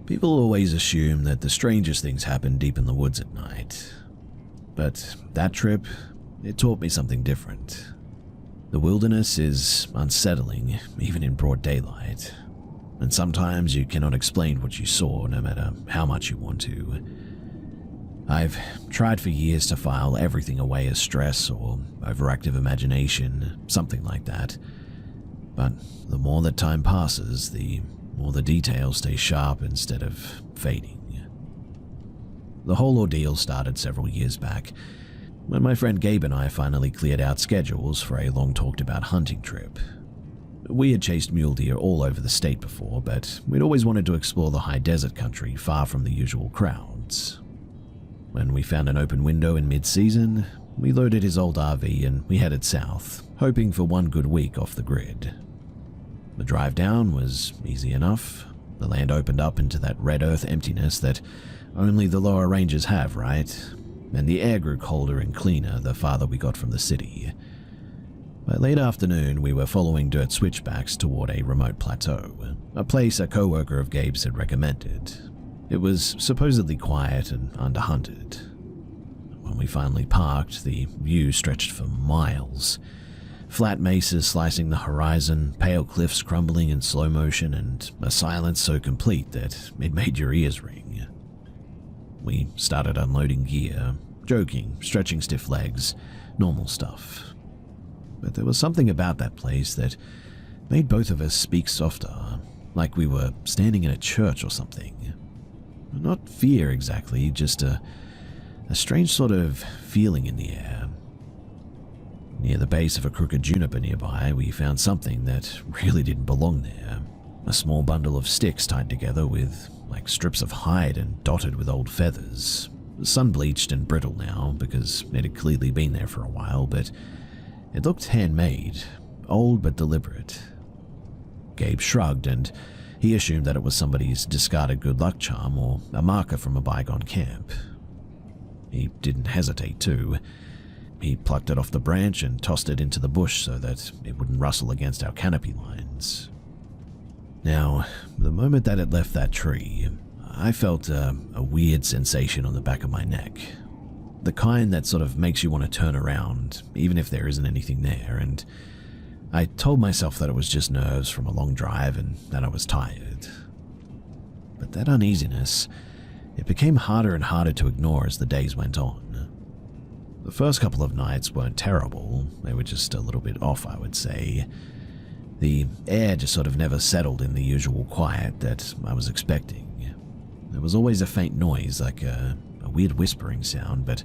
People always assume that the strangest things happen deep in the woods at night. But that trip, it taught me something different. The wilderness is unsettling, even in broad daylight. And sometimes you cannot explain what you saw, no matter how much you want to. I've tried for years to file everything away as stress or overactive imagination, something like that. But the more that time passes, the more the details stay sharp instead of fading. The whole ordeal started several years back, when my friend Gabe and I finally cleared out schedules for a long-talked-about hunting trip. We had chased mule deer all over the state before, but we'd always wanted to explore the high desert country far from the usual crowds. When we found an open window in mid-season, we loaded his old RV and we headed south, hoping for one good week off the grid. The drive down was easy enough. The land opened up into that red earth emptiness that only the lower ranges have, right? And the air grew colder and cleaner the farther we got from the city. By late afternoon, we were following dirt switchbacks toward a remote plateau, a place a co-worker of Gabe's had recommended. It was supposedly quiet and underhunted. When we finally parked, the view stretched for miles. Flat mesas slicing the horizon, pale cliffs crumbling in slow motion, and a silence so complete that it made your ears ring. We started unloading gear, joking, stretching stiff legs, normal stuff. But there was something about that place that made both of us speak softer, like we were standing in a church or something. Not fear exactly, just a strange sort of feeling in the air. Near the base of a crooked juniper nearby, we found something that really didn't belong there. A small bundle of sticks tied together with like strips of hide and dotted with old feathers. Sun-bleached and brittle now because it had clearly been there for a while, but it looked handmade, old but deliberate. Gabe shrugged and he assumed that it was somebody's discarded good luck charm or a marker from a bygone camp. He didn't hesitate too. He plucked it off the branch and tossed it into the bush so that it wouldn't rustle against our canopy lines. Now, the moment that it left that tree, I felt a weird sensation on the back of my neck. The kind that sort of makes you want to turn around, even if there isn't anything there, and I told myself that it was just nerves from a long drive and that I was tired. But that uneasiness, it became harder and harder to ignore as the days went on. The first couple of nights weren't terrible, they were just a little bit off, I would say. The air just sort of never settled in the usual quiet that I was expecting. There was always a faint noise, like a weird whispering sound, but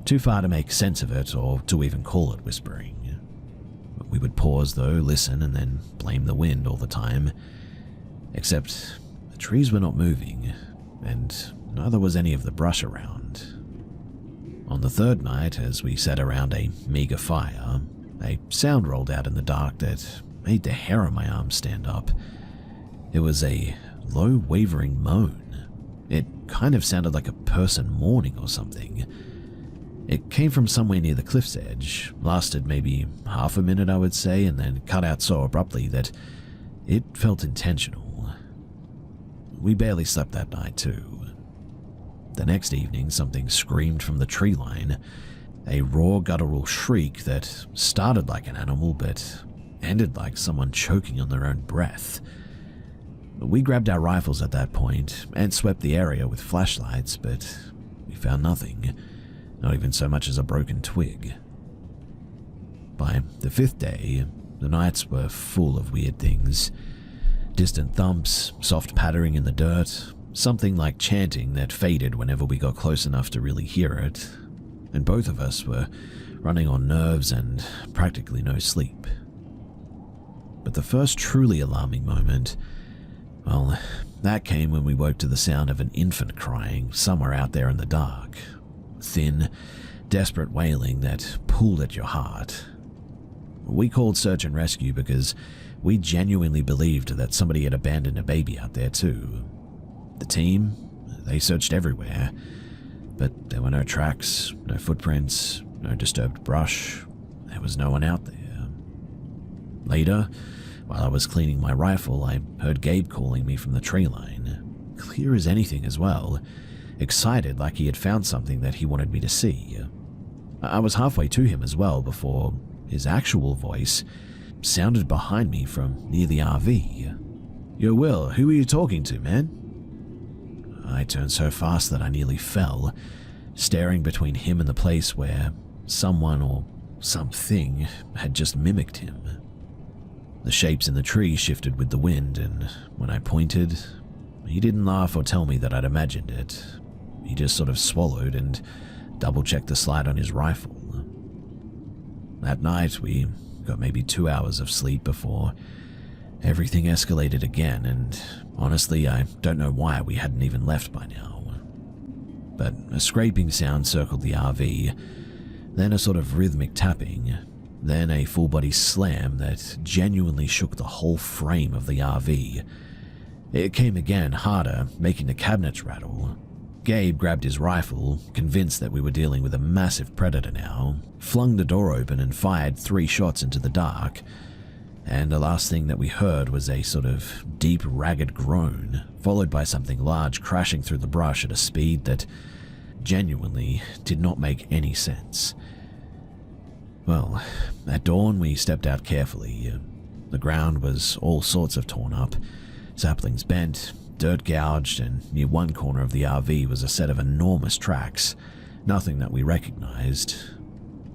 too far to make sense of it or to even call it whispering. We would pause though, listen, and then blame the wind all the time. Except the trees were not moving, and neither was any of the brush around. On the third night, as we sat around a meager fire, a sound rolled out in the dark that made the hair on my arms stand up. It was a low, wavering moan. It kind of sounded like a person mourning or something. It came from somewhere near the cliff's edge, lasted maybe half a minute, I would say, and then cut out so abruptly that it felt intentional. We barely slept that night, too. The next evening, something screamed from the tree line, a raw, guttural shriek that started like an animal but ended like someone choking on their own breath. We grabbed our rifles at that point and swept the area with flashlights, but we found nothing, not even so much as a broken twig. By the fifth day, the nights were full of weird things. Distant thumps, soft pattering in the dirt, something like chanting that faded whenever we got close enough to really hear it, and both of us were running on nerves and practically no sleep. But the first truly alarming moment, well, that came when we woke to the sound of an infant crying somewhere out there in the dark. Thin, desperate wailing that pulled at your heart. We called search and rescue because we genuinely believed that somebody had abandoned a baby out there too. The team, they searched everywhere, but there were no tracks, no footprints, no disturbed brush. There was no one out there. Later, while I was cleaning my rifle, I heard Gabe calling me from the tree line. clear as anything as well, excited like he had found something that he wanted me to see. I was halfway to him as well before his actual voice sounded behind me from near the RV. "Yo, Will, who are you talking to, man?" I turned so fast that I nearly fell, staring between him and the place where someone or something had just mimicked him. The shapes in the tree shifted with the wind, and when I pointed, he didn't laugh or tell me that I'd imagined it. He just sort of swallowed and double-checked the slide on his rifle. That night, we got maybe 2 hours of sleep before everything escalated again, and honestly, I don't know why we hadn't even left by now. But a scraping sound circled the RV, then a sort of rhythmic tapping, then a full-body slam that genuinely shook the whole frame of the RV. It came again, harder, making the cabinets rattle. Gabe grabbed his rifle, convinced that we were dealing with a massive predator now, flung the door open and fired 3 shots into the dark, and the last thing that we heard was a sort of deep, ragged groan, followed by something large crashing through the brush at a speed that genuinely did not make any sense. Well, at dawn we stepped out carefully. The ground was all sorts of torn up, saplings bent, dirt gouged, and near one corner of the RV was a set of enormous tracks, nothing that we recognized.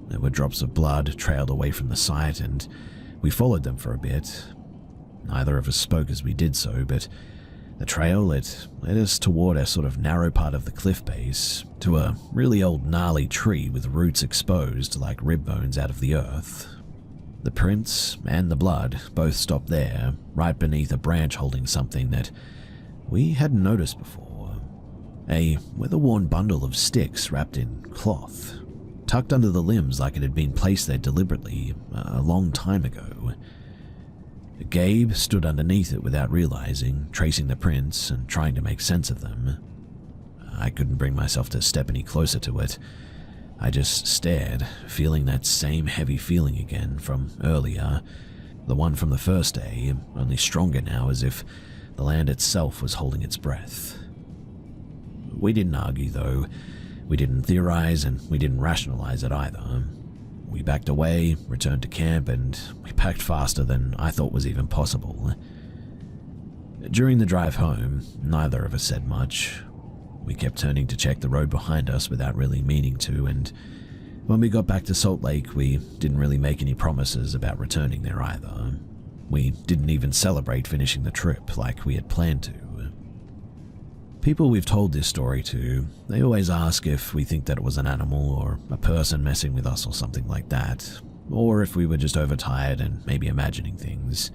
There were drops of blood trailed away from the site, and we followed them for a bit. Neither of us spoke as we did so, but the trail, it led us toward a sort of narrow part of the cliff base, to a really old gnarly tree with roots exposed like rib bones out of the earth. The prints and the blood both stopped there, right beneath a branch holding something that we hadn't noticed before. A weather-worn bundle of sticks wrapped in cloth, tucked under the limbs like it had been placed there deliberately a long time ago. Gabe stood underneath it without realizing, tracing the prints and trying to make sense of them. I couldn't bring myself to step any closer to it. I just stared, feeling that same heavy feeling again from earlier, the one from the first day, only stronger now, as if the land itself was holding its breath. We didn't argue, though. We didn't theorize, and we didn't rationalize it either. We backed away, returned to camp, and we packed faster than I thought was even possible. During the drive home, neither of us said much. We kept turning to check the road behind us without really meaning to, and when we got back to Salt Lake, we didn't really make any promises about returning there either. We didn't even celebrate finishing the trip like we had planned to. People we've told this story to, they always ask if we think that it was an animal or a person messing with us or something like that, or if we were just overtired and maybe imagining things.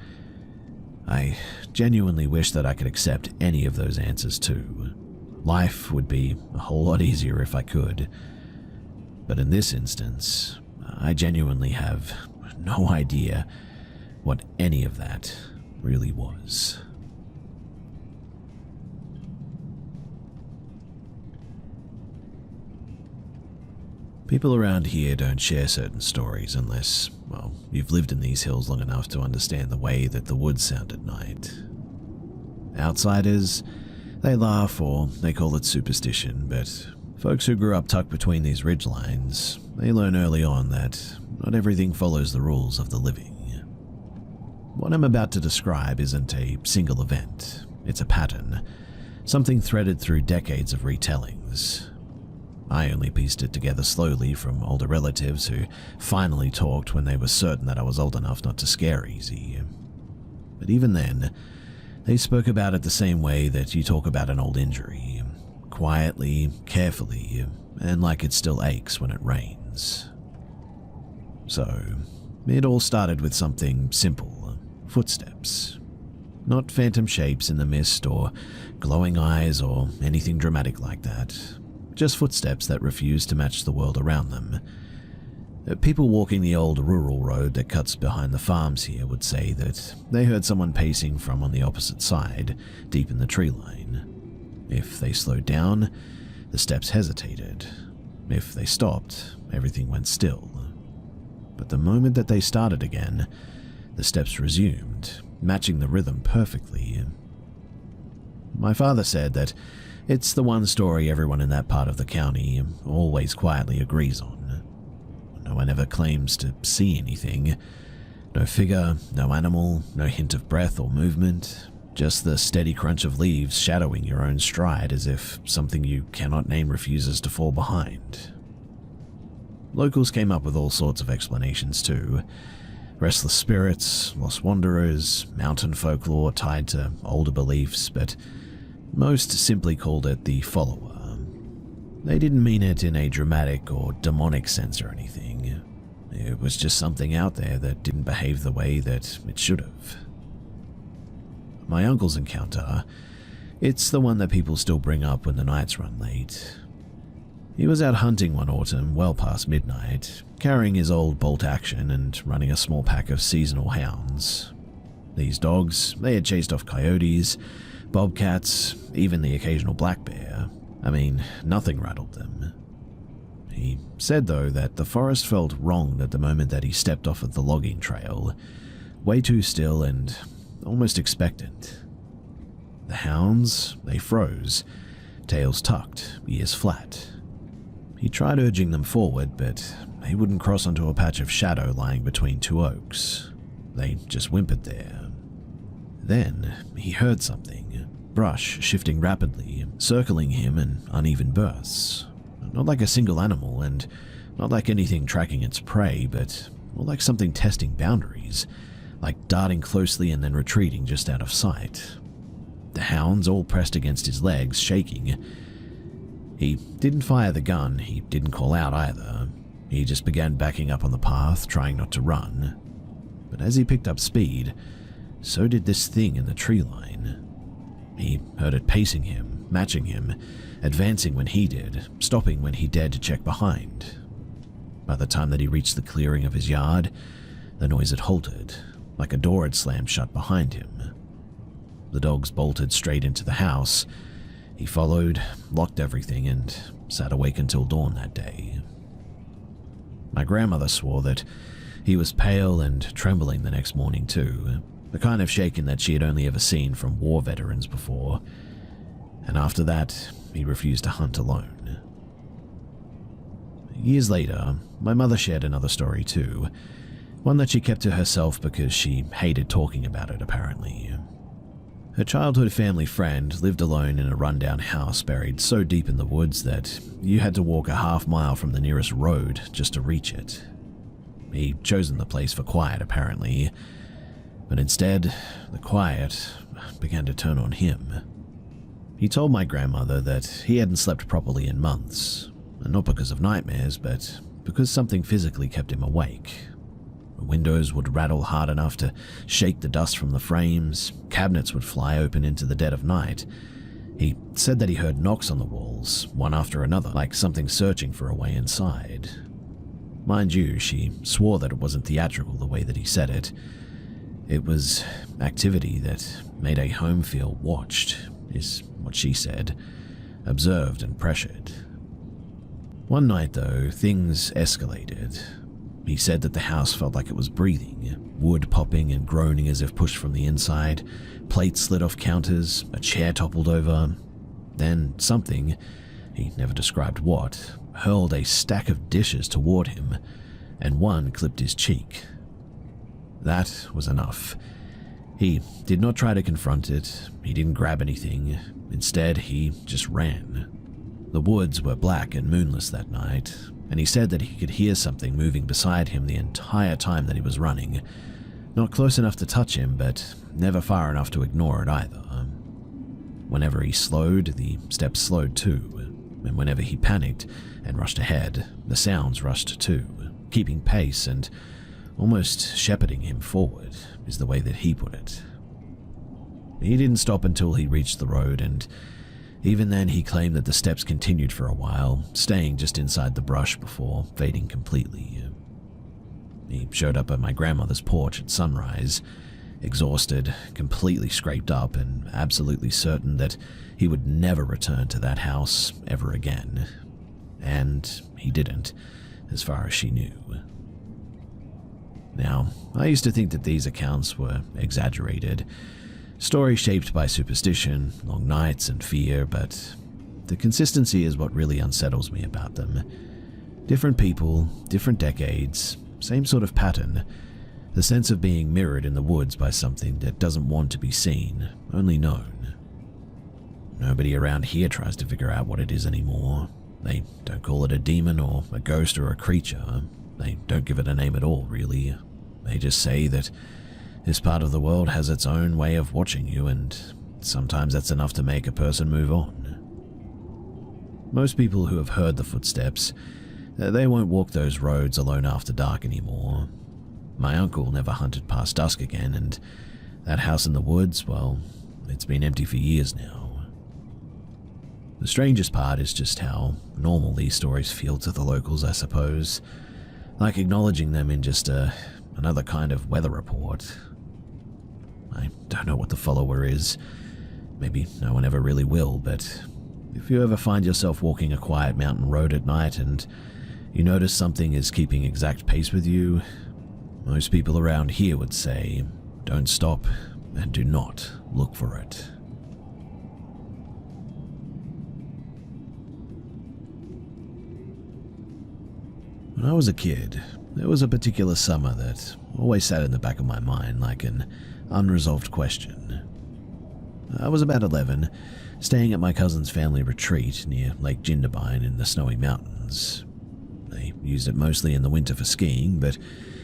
I genuinely wish that I could accept any of those answers too. Life would be a whole lot easier if I could. But in this instance, I genuinely have no idea what any of that really was. People around here don't share certain stories unless, well, you've lived in these hills long enough to understand the way that the woods sound at night. Outsiders, they laugh or they call it superstition, but folks who grew up tucked between these ridgelines, they learn early on that not everything follows the rules of the living. What I'm about to describe isn't a single event, it's a pattern, something threaded through decades of retellings. I only pieced it together slowly from older relatives who finally talked when they were certain that I was old enough not to scare easy. But even then, they spoke about it the same way that you talk about an old injury, quietly, carefully, and like it still aches when it rains. So, it all started with something simple, footsteps. Not phantom shapes in the mist or glowing eyes or anything dramatic like that. Just footsteps that refused to match the world around them. People walking the old rural road that cuts behind the farms here would say that they heard someone pacing from on the opposite side, deep in the tree line. If they slowed down, the steps hesitated. If they stopped, everything went still. But the moment that they started again, the steps resumed, matching the rhythm perfectly. My father said that it's the one story everyone in that part of the county always quietly agrees on. No one ever claims to see anything. No figure, no animal, no hint of breath or movement, just the steady crunch of leaves shadowing your own stride as if something you cannot name refuses to fall behind. Locals came up with all sorts of explanations too. Restless spirits, lost wanderers, mountain folklore tied to older beliefs, but most simply called it the follower. They didn't mean it in a dramatic or demonic sense or anything. It was just something out there that didn't behave the way that it should have. My uncle's encounter, it's the one that people still bring up when the nights run late. He was out hunting one autumn well past midnight, carrying his old bolt action and running a small pack of seasonal hounds. These dogs, they had chased off coyotes, bobcats, even the occasional black bear. I mean, nothing rattled them. He said, though, that the forest felt wronged at the moment that he stepped off of the logging trail, way too still and almost expectant. The hounds, they froze, tails tucked, ears flat. He tried urging them forward, but they wouldn't cross onto a patch of shadow lying between two oaks. They just whimpered there. Then he heard something, brush shifting rapidly, circling him in uneven bursts. Not like a single animal, and not like anything tracking its prey, but more like something testing boundaries, like darting closely and then retreating just out of sight. The hounds all pressed against his legs, shaking. He didn't fire the gun, he didn't call out either. He just began backing up on the path, trying not to run. But as he picked up speed, so did this thing in the tree line. He heard it pacing him, matching him, advancing when he did, stopping when he dared to check behind. By the time that he reached the clearing of his yard, the noise had halted, like a door had slammed shut behind him. The dogs bolted straight into the house. He followed, locked everything, and sat awake until dawn that day. My grandmother swore that he was pale and trembling the next morning too, the kind of shaking that she had only ever seen from war veterans before, and after that, he refused to hunt alone. Years later, my mother shared another story too, one that she kept to herself because she hated talking about it apparently. Her childhood family friend lived alone in a rundown house buried so deep in the woods that you had to walk a half-mile from the nearest road just to reach it. He'd chosen the place for quiet apparently, but instead, the quiet began to turn on him. He told my grandmother that he hadn't slept properly in months, and not because of nightmares, but because something physically kept him awake. Windows would rattle hard enough to shake the dust from the frames, cabinets would fly open into the dead of night. He said that he heard knocks on the walls, one after another, like something searching for a way inside. Mind you, she swore that it wasn't theatrical the way that he said it. It was activity that made a home feel watched, is what she said, observed and pressured. One night, though, things escalated. He said that the house felt like it was breathing, wood popping and groaning as if pushed from the inside, plates slid off counters, a chair toppled over. Then something, he never described what, hurled a stack of dishes toward him, and one clipped his cheek. That was enough. He did not try to confront it, he didn't grab anything, instead he just ran. The woods were black and moonless that night, and he said that he could hear something moving beside him the entire time that he was running. Not close enough to touch him, but never far enough to ignore it either. Whenever he slowed, the steps slowed too, and whenever he panicked and rushed ahead, the sounds rushed too, keeping pace and almost shepherding him forward, is the way that he put it. He didn't stop until he reached the road, and even then he claimed that the steps continued for a while, staying just inside the brush before fading completely. He showed up at my grandmother's porch at sunrise, exhausted, completely scraped up, and absolutely certain that he would never return to that house ever again. And he didn't, as far as she knew. Now, I used to think that these accounts were exaggerated, Stories shaped by superstition, long nights, and fear, but the consistency is what really unsettles me about them. Different people, different decades, same sort of pattern. The sense of being mirrored in the woods by something that doesn't want to be seen, only known. Nobody around here tries to figure out what it is anymore. They don't call it a demon or a ghost or a creature. They don't give it a name at all, really. They just say that this part of the world has its own way of watching you, and sometimes that's enough to make a person move on. Most people who have heard the footsteps, they won't walk those roads alone after dark anymore. My uncle never hunted past dusk again, and that house in the woods, well, it's been empty for years now. The strangest part is just how normal these stories feel to the locals, I suppose. Like acknowledging them in just another kind of weather report. I don't know what the follower is. Maybe no one ever really will, but if you ever find yourself walking a quiet mountain road at night and you notice something is keeping exact pace with you, most people around here would say, don't stop and do not look for it. When I was a kid, there was a particular summer that always sat in the back of my mind like an unresolved question. I was about 11, staying at my cousin's family retreat near Lake Jindabyne in the Snowy Mountains. They used it mostly in the winter for skiing, but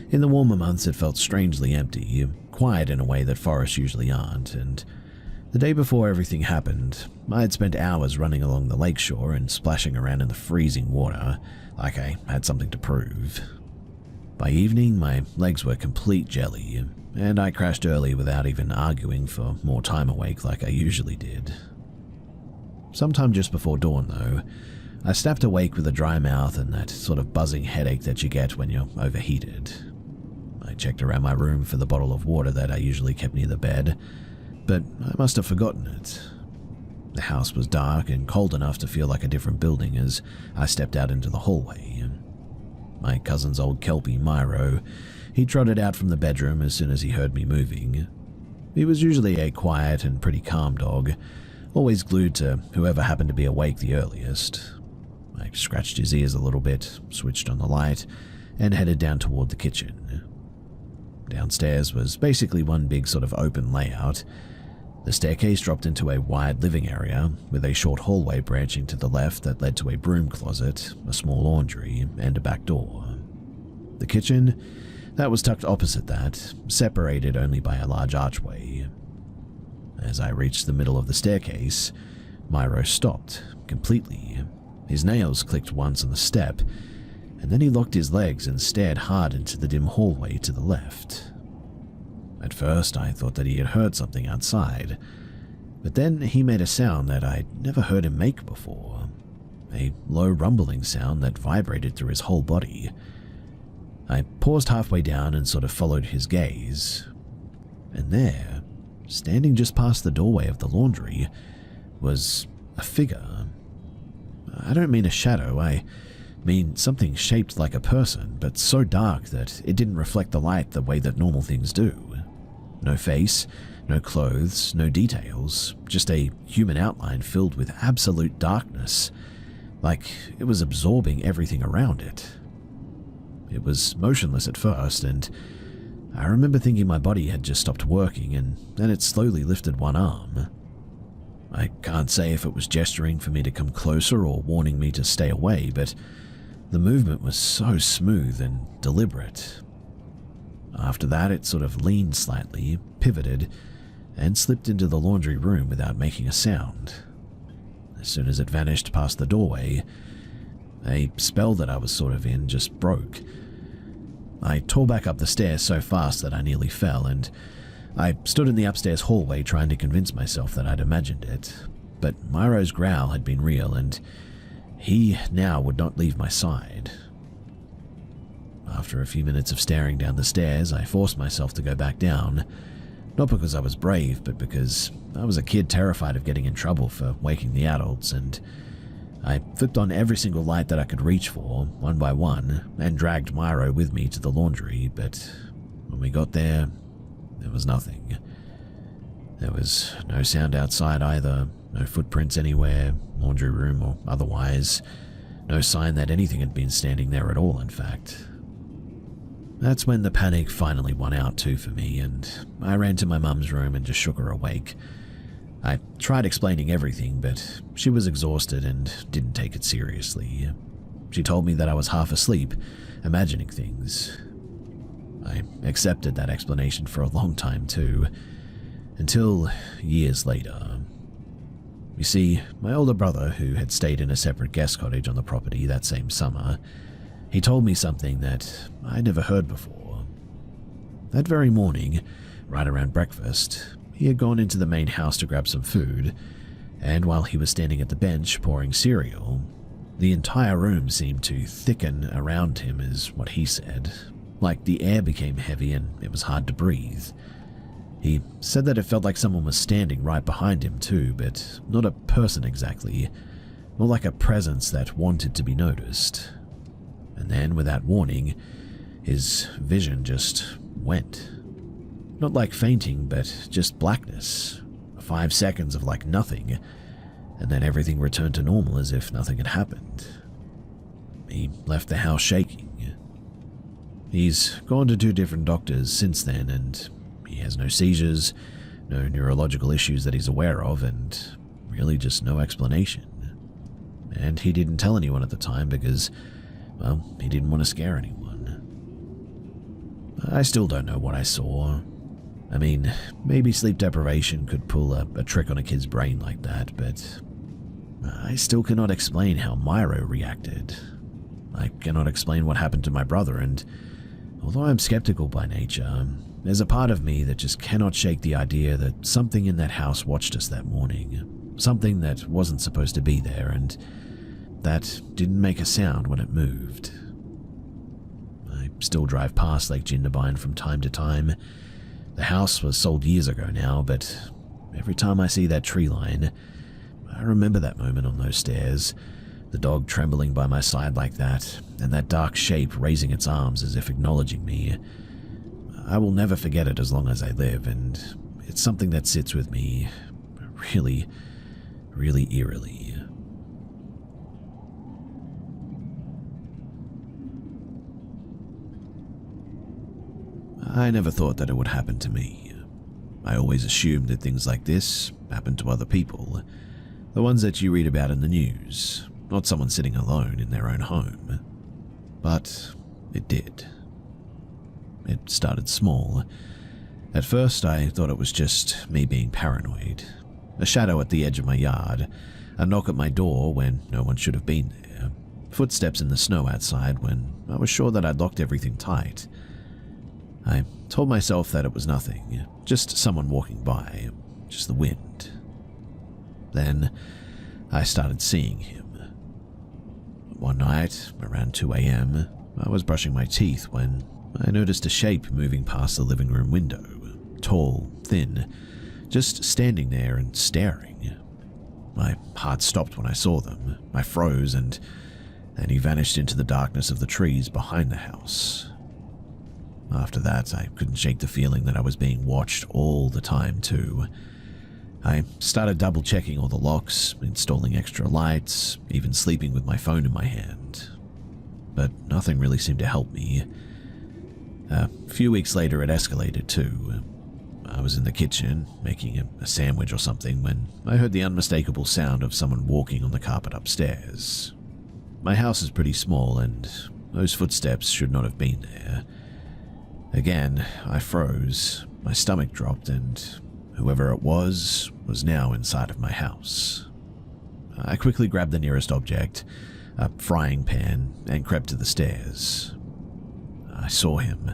in the warmer months it felt strangely empty, quiet in a way that forests usually aren't, and the day before everything happened, I had spent hours running along the lakeshore and splashing around in the freezing water, like I had something to prove. By evening, my legs were complete jelly, and I crashed early without even arguing for more time awake like I usually did. Sometime just before dawn, though, I snapped awake with a dry mouth and that sort of buzzing headache that you get when you're overheated. I checked around my room for the bottle of water that I usually kept near the bed, but I must have forgotten it. The house was dark and cold enough to feel like a different building as I stepped out into the hallway. My cousin's old kelpie, Myro, he trotted out from the bedroom as soon as he heard me moving. He was usually a quiet and pretty calm dog, always glued to whoever happened to be awake the earliest. I scratched his ears a little bit, switched on the light, and headed down toward the kitchen. Downstairs was basically one big sort of open layout. The staircase dropped into a wide living area, with a short hallway branching to the left that led to a broom closet, a small laundry, and a back door. The kitchen, that was tucked opposite that, separated only by a large archway. As I reached the middle of the staircase, Myro stopped, completely. His nails clicked once on the step, and then he locked his legs and stared hard into the dim hallway to the left. At first, I thought that he had heard something outside, but then he made a sound that I'd never heard him make before, a low rumbling sound that vibrated through his whole body. I paused halfway down and sort of followed his gaze, and there, standing just past the doorway of the laundry, was a figure. I don't mean a shadow, I mean something shaped like a person, but so dark that it didn't reflect the light the way that normal things do. No face, no clothes, no details, just a human outline filled with absolute darkness, like it was absorbing everything around it. It was motionless at first, and I remember thinking my body had just stopped working, and then it slowly lifted one arm. I can't say if it was gesturing for me to come closer or warning me to stay away, but the movement was so smooth and deliberate. After that, it sort of leaned slightly, pivoted, and slipped into the laundry room without making a sound. As soon as it vanished past the doorway, a spell that I was sort of in just broke. I tore back up the stairs so fast that I nearly fell, and I stood in the upstairs hallway trying to convince myself that I'd imagined it. But Myro's growl had been real, and he now would not leave my side. After a few minutes of staring down the stairs, I forced myself to go back down, not because I was brave, but because I was a kid terrified of getting in trouble for waking the adults, and I flipped on every single light that I could reach for, one by one, and dragged Myro with me to the laundry, but when we got there was nothing. There was no sound outside either, no footprints anywhere, laundry room or otherwise. No sign that anything had been standing there at all, in fact. That's when the panic finally won out too for me, and I ran to my mum's room and just shook her awake. I tried explaining everything, but she was exhausted and didn't take it seriously. She told me that I was half asleep, imagining things. I accepted that explanation for a long time too, until years later. You see, my older brother, who had stayed in a separate guest cottage on the property that same summer, he told me something that I'd never heard before. That very morning, right around breakfast, he had gone into the main house to grab some food, and while he was standing at the bench pouring cereal, the entire room seemed to thicken around him, is what he said. Like the air became heavy and it was hard to breathe. He said that it felt like someone was standing right behind him too, but not a person exactly, more like a presence that wanted to be noticed. And then, without warning, his vision just went. Not like fainting, but just blackness. 5 seconds of like nothing, and then everything returned to normal as if nothing had happened. He left the house shaking. He's gone to 2 different doctors since then, and he has no seizures, no neurological issues that he's aware of, and really just no explanation. And he didn't tell anyone at the time because, well, he didn't want to scare anyone. I still don't know what I saw. I mean, maybe sleep deprivation could pull a trick on a kid's brain like that, but I still cannot explain how Myro reacted. I cannot explain what happened to my brother, and although I'm skeptical by nature, there's a part of me that just cannot shake the idea that something in that house watched us that morning. Something that wasn't supposed to be there, and that didn't make a sound when it moved. I still drive past Lake Jindabyne from time to time. The house was sold years ago now, but every time I see that tree line, I remember that moment on those stairs, the dog trembling by my side like that, and that dark shape raising its arms as if acknowledging me. I will never forget it as long as I live, and it's something that sits with me really, really eerily. I never thought that it would happen to me. I always assumed that things like this happened to other people, the ones that you read about in the news, not someone sitting alone in their own home. But it did. It started small. At first, I thought it was just me being paranoid. A shadow at the edge of my yard, a knock at my door when no one should have been there, footsteps in the snow outside when I was sure that I'd locked everything tight. I told myself that it was nothing, just someone walking by, just the wind. Then I started seeing him. One night, around 2 a.m., I was brushing my teeth when I noticed a shape moving past the living room window, tall, thin, just standing there and staring. My heart stopped when I saw them. I froze, and then he vanished into the darkness of the trees behind the house. After that, I couldn't shake the feeling that I was being watched all the time too. I started double-checking all the locks, installing extra lights, even sleeping with my phone in my hand. But nothing really seemed to help me. A few weeks later, it escalated too. I was in the kitchen, making a sandwich or something, when I heard the unmistakable sound of someone walking on the carpet upstairs. My house is pretty small, and those footsteps should not have been there. Again, I froze, my stomach dropped, and whoever it was now inside of my house. I quickly grabbed the nearest object, a frying pan, and crept to the stairs. I saw him,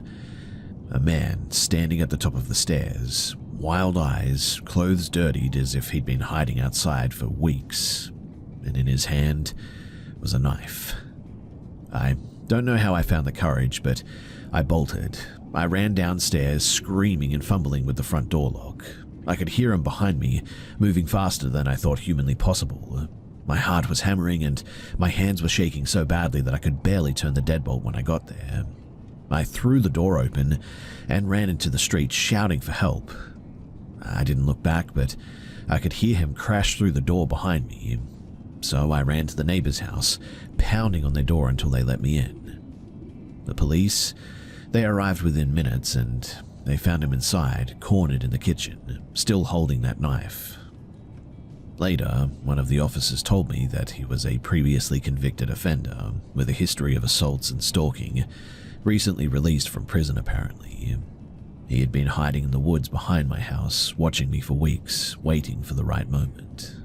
a man standing at the top of the stairs, wild eyes, clothes dirtied as if he'd been hiding outside for weeks, and in his hand was a knife. I don't know how I found the courage, but I bolted. I ran downstairs, screaming and fumbling with the front door lock. I could hear him behind me, moving faster than I thought humanly possible. My heart was hammering and my hands were shaking so badly that I could barely turn the deadbolt when I got there. I threw the door open and ran into the street shouting for help. I didn't look back, but I could hear him crash through the door behind me. So I ran to the neighbor's house, pounding on their door until they let me in. The police, they arrived within minutes and they found him inside, cornered in the kitchen, still holding that knife. Later, one of the officers told me that he was a previously convicted offender with a history of assaults and stalking, recently released from prison apparently. He had been hiding in the woods behind my house, watching me for weeks, waiting for the right moment.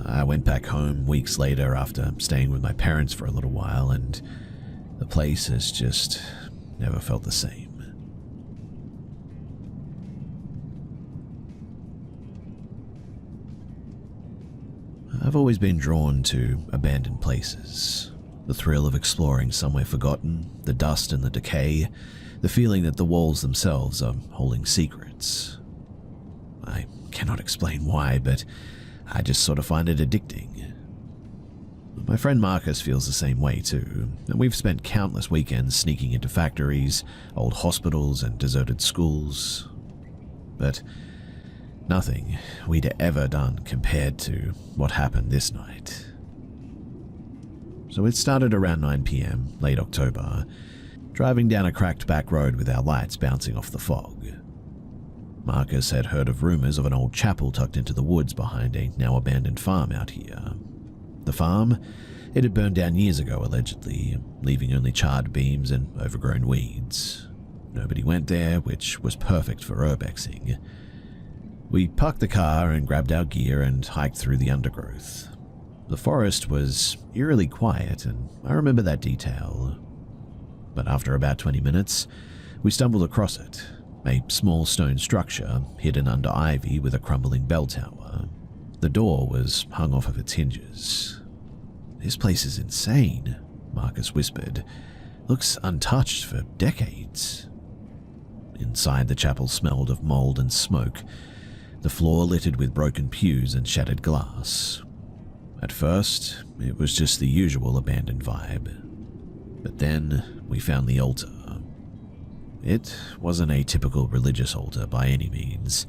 I went back home weeks later after staying with my parents for a little while, and the place has just never felt the same. I've always been drawn to abandoned places. The thrill of exploring somewhere forgotten, the dust and the decay, the feeling that the walls themselves are holding secrets. I cannot explain why, but I just sort of find it addicting. My friend Marcus feels the same way too, and we've spent countless weekends sneaking into factories, old hospitals and deserted schools. But nothing we'd ever done compared to what happened this night. So it started around 9 p.m, late October, driving down a cracked back road with our lights bouncing off the fog. Marcus had heard of rumors of an old chapel tucked into the woods behind a now abandoned farm out here. The farm, it had burned down years ago allegedly, leaving only charred beams and overgrown weeds. Nobody went there, which was perfect for urbexing. We parked the car and grabbed our gear and hiked through the undergrowth. The forest was eerily quiet, and I remember that detail. But after about 20 minutes, we stumbled across it, a small stone structure hidden under ivy with a crumbling bell tower. The door was hung off of its hinges. "This place is insane," Marcus whispered. "Looks untouched for decades." Inside, the chapel smelled of mold and smoke, the floor littered with broken pews and shattered glass. At first, it was just the usual abandoned vibe. But then we found the altar. It wasn't a typical religious altar by any means.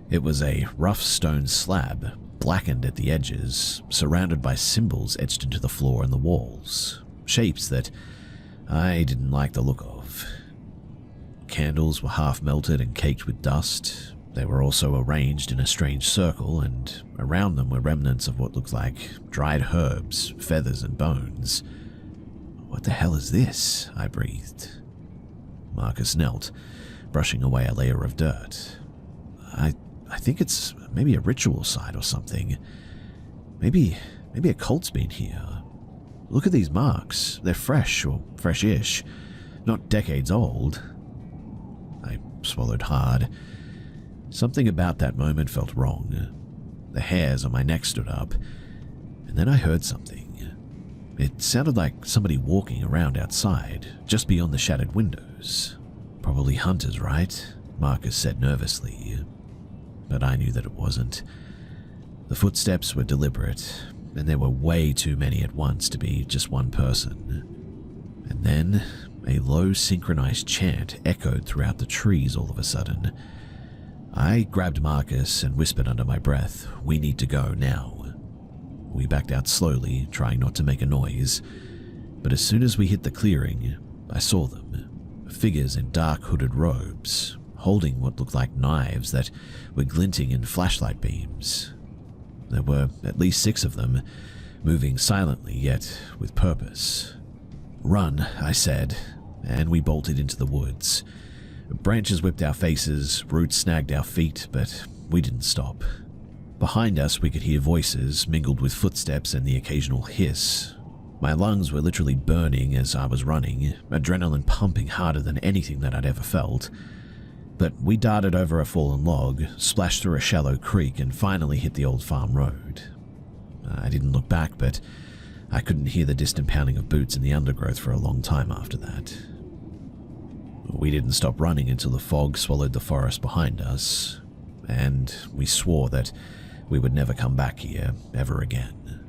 It was a rough stone slab, blackened at the edges, surrounded by symbols etched into the floor and the walls, shapes that I didn't like the look of. Candles were half melted and caked with dust. They were also arranged in a strange circle, and around them were remnants of what looked like dried herbs, feathers, and bones. "What the hell is this?" I breathed. Marcus knelt, brushing away a layer of dirt. I think it's maybe a ritual site or something. Maybe a cult's been here. Look at these marks. They're fresh, or fresh-ish, not decades old. I swallowed hard. Something about that moment felt wrong. The hairs on my neck stood up, and then I heard something. It sounded like somebody walking around outside, just beyond the shattered windows. "Probably hunters, right?" Marcus said nervously. But I knew that it wasn't. The footsteps were deliberate, and there were way too many at once to be just one person. And then a low synchronized chant echoed throughout the trees all of a sudden. I grabbed Marcus and whispered under my breath, "We need to go now." We backed out slowly, trying not to make a noise, but as soon as we hit the clearing, I saw them, figures in dark hooded robes, holding what looked like knives that were glinting in flashlight beams. There were at least 6 of them, moving silently yet with purpose. "Run," I said, and we bolted into the woods. Branches whipped our faces, roots snagged our feet, but we didn't stop. Behind us, we could hear voices mingled with footsteps and the occasional hiss. My lungs were literally burning as I was running, adrenaline pumping harder than anything that I'd ever felt. But we darted over a fallen log, splashed through a shallow creek, and finally hit the old farm road. I didn't look back, but I couldn't hear the distant pounding of boots in the undergrowth for a long time after that. We didn't stop running until the fog swallowed the forest behind us, and we swore that we would never come back here ever again.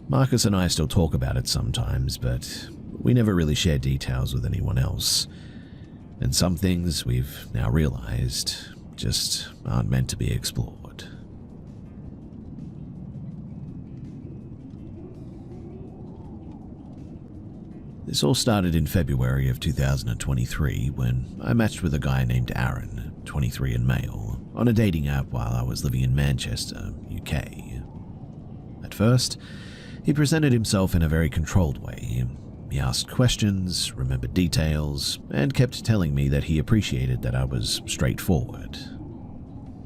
Marcus and I still talk about it sometimes, but we never really share details with anyone else. And some things we've now realized, just aren't meant to be explored. This all started in February of 2023 when I matched with a guy named Aaron, 23 and male, on a dating app while I was living in Manchester, UK. At first, he presented himself in a very controlled way. He asked questions, remembered details, and kept telling me that he appreciated that I was straightforward.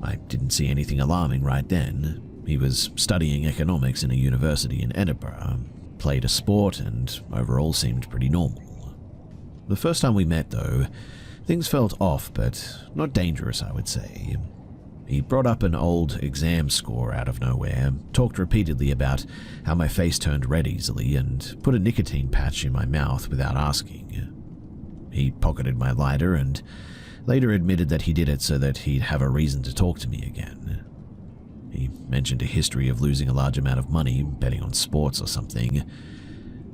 I didn't see anything alarming right then. He was studying economics in a university in Edinburgh, played a sport, and overall seemed pretty normal. The first time we met, though, things felt off, but not dangerous, I would say. He brought up an old exam score out of nowhere, talked repeatedly about how my face turned red easily, and put a nicotine patch in my mouth without asking. He pocketed my lighter and later admitted that he did it so that he'd have a reason to talk to me again. He mentioned a history of losing a large amount of money betting on sports or something,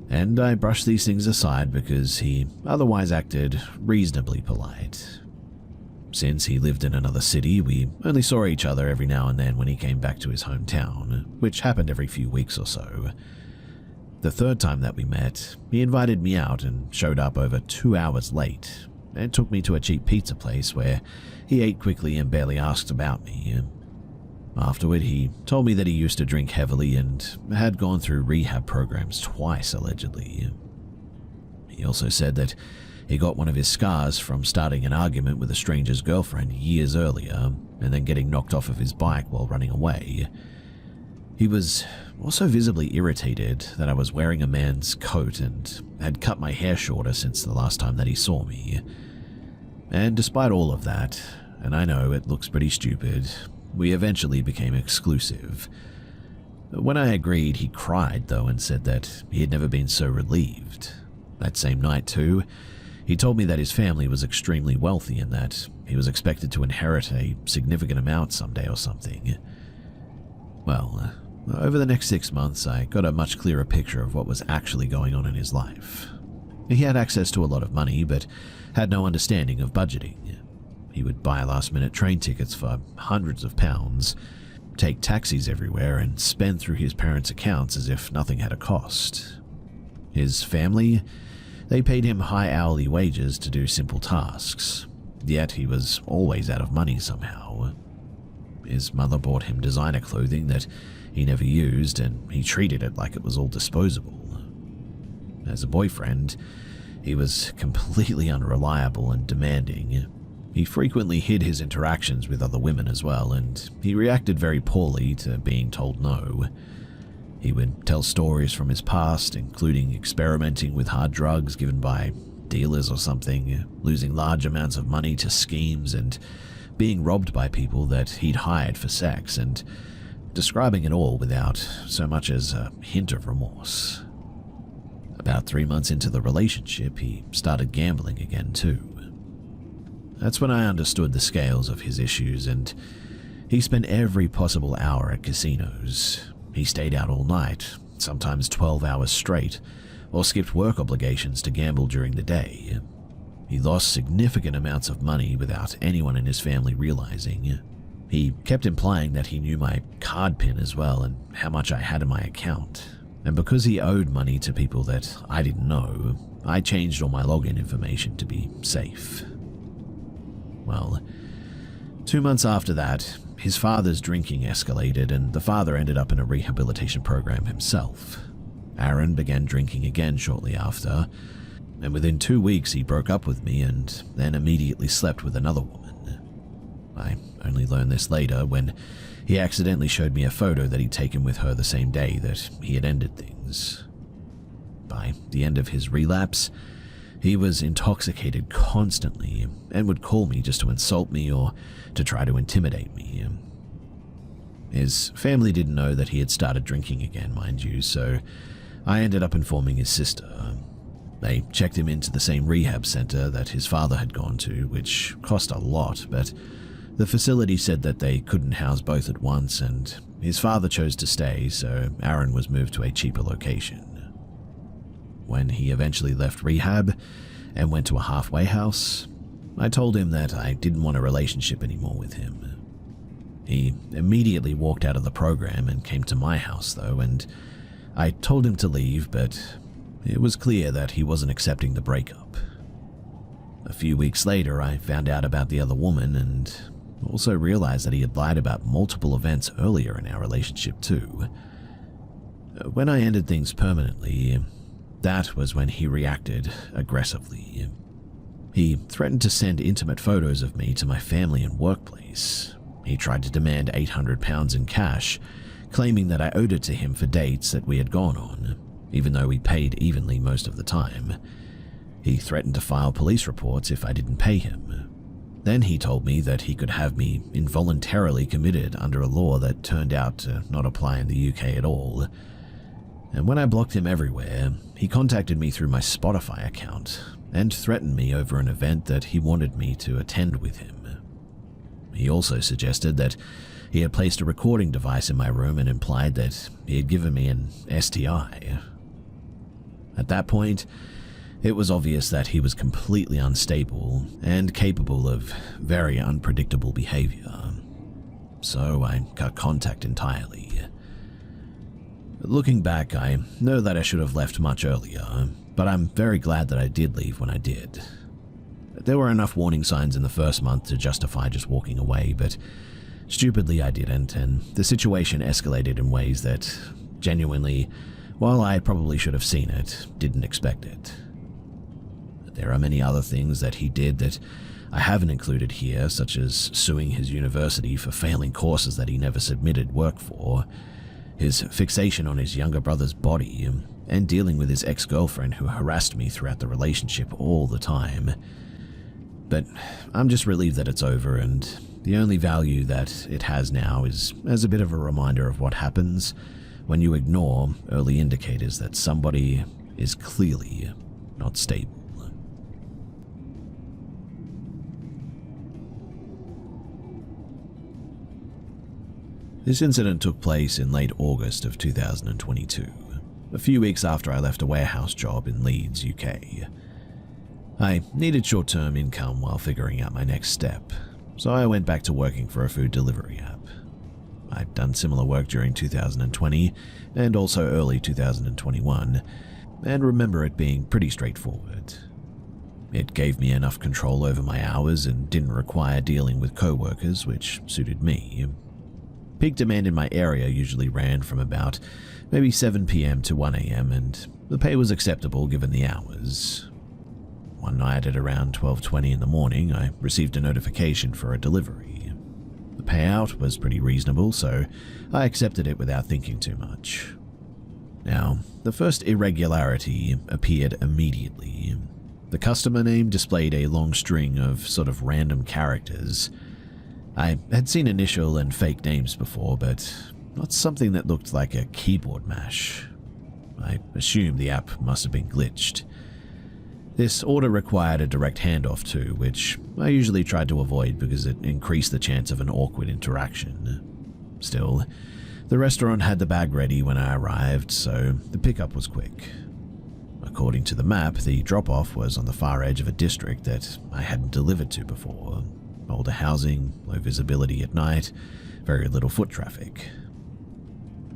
and I brushed these things aside because he otherwise acted reasonably polite. Since he lived in another city, we only saw each other every now and then when he came back to his hometown, which happened every few weeks or so. The third time that we met, he invited me out and showed up over 2 hours late, and took me to a cheap pizza place where he ate quickly and barely asked about me. Afterward, he told me that he used to drink heavily and had gone through rehab programs twice, allegedly. He also said that he got one of his scars from starting an argument with a stranger's girlfriend years earlier and then getting knocked off of his bike while running away. He was also visibly irritated that I was wearing a man's coat and had cut my hair shorter since the last time that he saw me. And despite all of that, and I know it looks pretty stupid, we eventually became exclusive. When I agreed, he cried though and said that he had never been so relieved. That same night too, he told me that his family was extremely wealthy and that he was expected to inherit a significant amount someday or something. Well, over the next 6 months, I got a much clearer picture of what was actually going on in his life. He had access to a lot of money, but had no understanding of budgeting. He would buy last-minute train tickets for hundreds of pounds, take taxis everywhere, and spend through his parents' accounts as if nothing had a cost. His family, they paid him high hourly wages to do simple tasks, yet he was always out of money somehow. His mother bought him designer clothing that he never used, and he treated it like it was all disposable. As a boyfriend, he was completely unreliable and demanding. He frequently hid his interactions with other women as well, and he reacted very poorly to being told no. He would tell stories from his past, including experimenting with hard drugs given by dealers or something, losing large amounts of money to schemes, and being robbed by people that he'd hired for sex, and describing it all without so much as a hint of remorse. About 3 months into the relationship, he started gambling again too. That's when I understood the scales of his issues, and he spent every possible hour at casinos. He stayed out all night, sometimes 12 hours straight, or skipped work obligations to gamble during the day. He lost significant amounts of money without anyone in his family realizing. He kept implying that he knew my card PIN as well and how much I had in my account. And because he owed money to people that I didn't know, I changed all my login information to be safe. Well, 2 months after that, his father's drinking escalated and the father ended up in a rehabilitation program himself. Aaron began drinking again shortly after, and within 2 weeks he broke up with me and then immediately slept with another woman. I only learned this later when he accidentally showed me a photo that he'd taken with her the same day that he had ended things. By the end of his relapse, he was intoxicated constantly and would call me just to insult me or to try to intimidate me. His family didn't know that he had started drinking again, mind you, so I ended up informing his sister. They checked him into the same rehab center that his father had gone to, which cost a lot, but the facility said that they couldn't house both at once, and his father chose to stay, so Aaron was moved to a cheaper location. When he eventually left rehab and went to a halfway house, I told him that I didn't want a relationship anymore with him. He immediately walked out of the program and came to my house though, and I told him to leave, but it was clear that he wasn't accepting the breakup. A few weeks later, I found out about the other woman and also realized that he had lied about multiple events earlier in our relationship too. When I ended things permanently, that was when he reacted aggressively. He threatened to send intimate photos of me to my family and workplace. He tried to demand £800 in cash, claiming that I owed it to him for dates that we had gone on, even though we paid evenly most of the time. He threatened to file police reports if I didn't pay him. Then he told me that he could have me involuntarily committed under a law that turned out to not apply in the UK at all. And when I blocked him everywhere, he contacted me through my Spotify account and threatened me over an event that he wanted me to attend with him. He also suggested that he had placed a recording device in my room and implied that he had given me an STI. At that point, it was obvious that he was completely unstable and capable of very unpredictable behavior. So I cut contact entirely. Looking back, I know that I should have left much earlier, but I'm very glad that I did leave when I did. There were enough warning signs in the first month to justify just walking away, but stupidly I didn't, and the situation escalated in ways that, genuinely, while I probably should have seen it, didn't expect it. There are many other things that he did that I haven't included here, such as suing his university for failing courses that he never submitted work for, his fixation on his younger brother's body, and dealing with his ex-girlfriend who harassed me throughout the relationship all the time. But I'm just relieved that it's over, and the only value that it has now is as a bit of a reminder of what happens when you ignore early indicators that somebody is clearly not stable. This incident took place in late August of 2022, a few weeks after I left a warehouse job in Leeds, UK. I needed short-term income while figuring out my next step, so I went back to working for a food delivery app. I'd done similar work during 2020 and also early 2021, and remember it being pretty straightforward. It gave me enough control over my hours and didn't require dealing with co-workers, which suited me. Peak demand in my area usually ran from about maybe 7 PM to 1 AM, and the pay was acceptable given the hours. One night at around 12:20 in the morning, I received a notification for a delivery. The payout was pretty reasonable, so I accepted it without thinking too much. Now, the first irregularity appeared immediately. The customer name displayed a long string of sort of random characters. I had seen initial and fake names before, but not something that looked like a keyboard mash. I assumed the app must have been glitched. This order required a direct handoff too, which I usually tried to avoid because it increased the chance of an awkward interaction. Still, the restaurant had the bag ready when I arrived, so the pickup was quick. According to the map, the drop-off was on the far edge of a district that I hadn't delivered to before. Older housing, low visibility at night, very little foot traffic.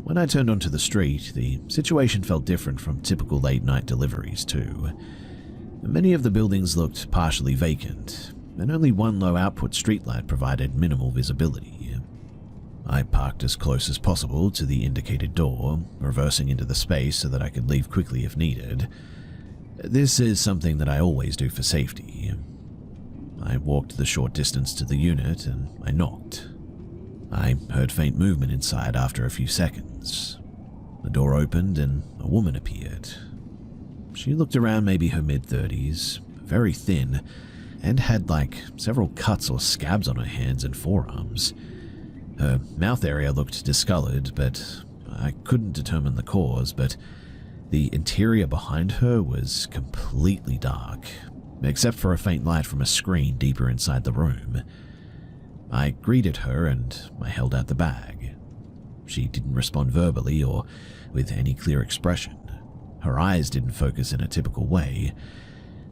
When I turned onto the street, the situation felt different from typical late-night deliveries too. Many of the buildings looked partially vacant, and only one low-output streetlight provided minimal visibility. I parked as close as possible to the indicated door, reversing into the space so that I could leave quickly if needed. This is something that I always do for safety. I walked the short distance to the unit and I knocked. I heard faint movement inside after a few seconds. The door opened and a woman appeared. She looked around maybe her mid-30s, very thin, and had like several cuts or scabs on her hands and forearms. Her mouth area looked discolored, but I couldn't determine the cause, but the interior behind her was completely dark, except for a faint light from a screen deeper inside the room. I greeted her and I held out the bag. She didn't respond verbally or with any clear expression. Her eyes didn't focus in a typical way.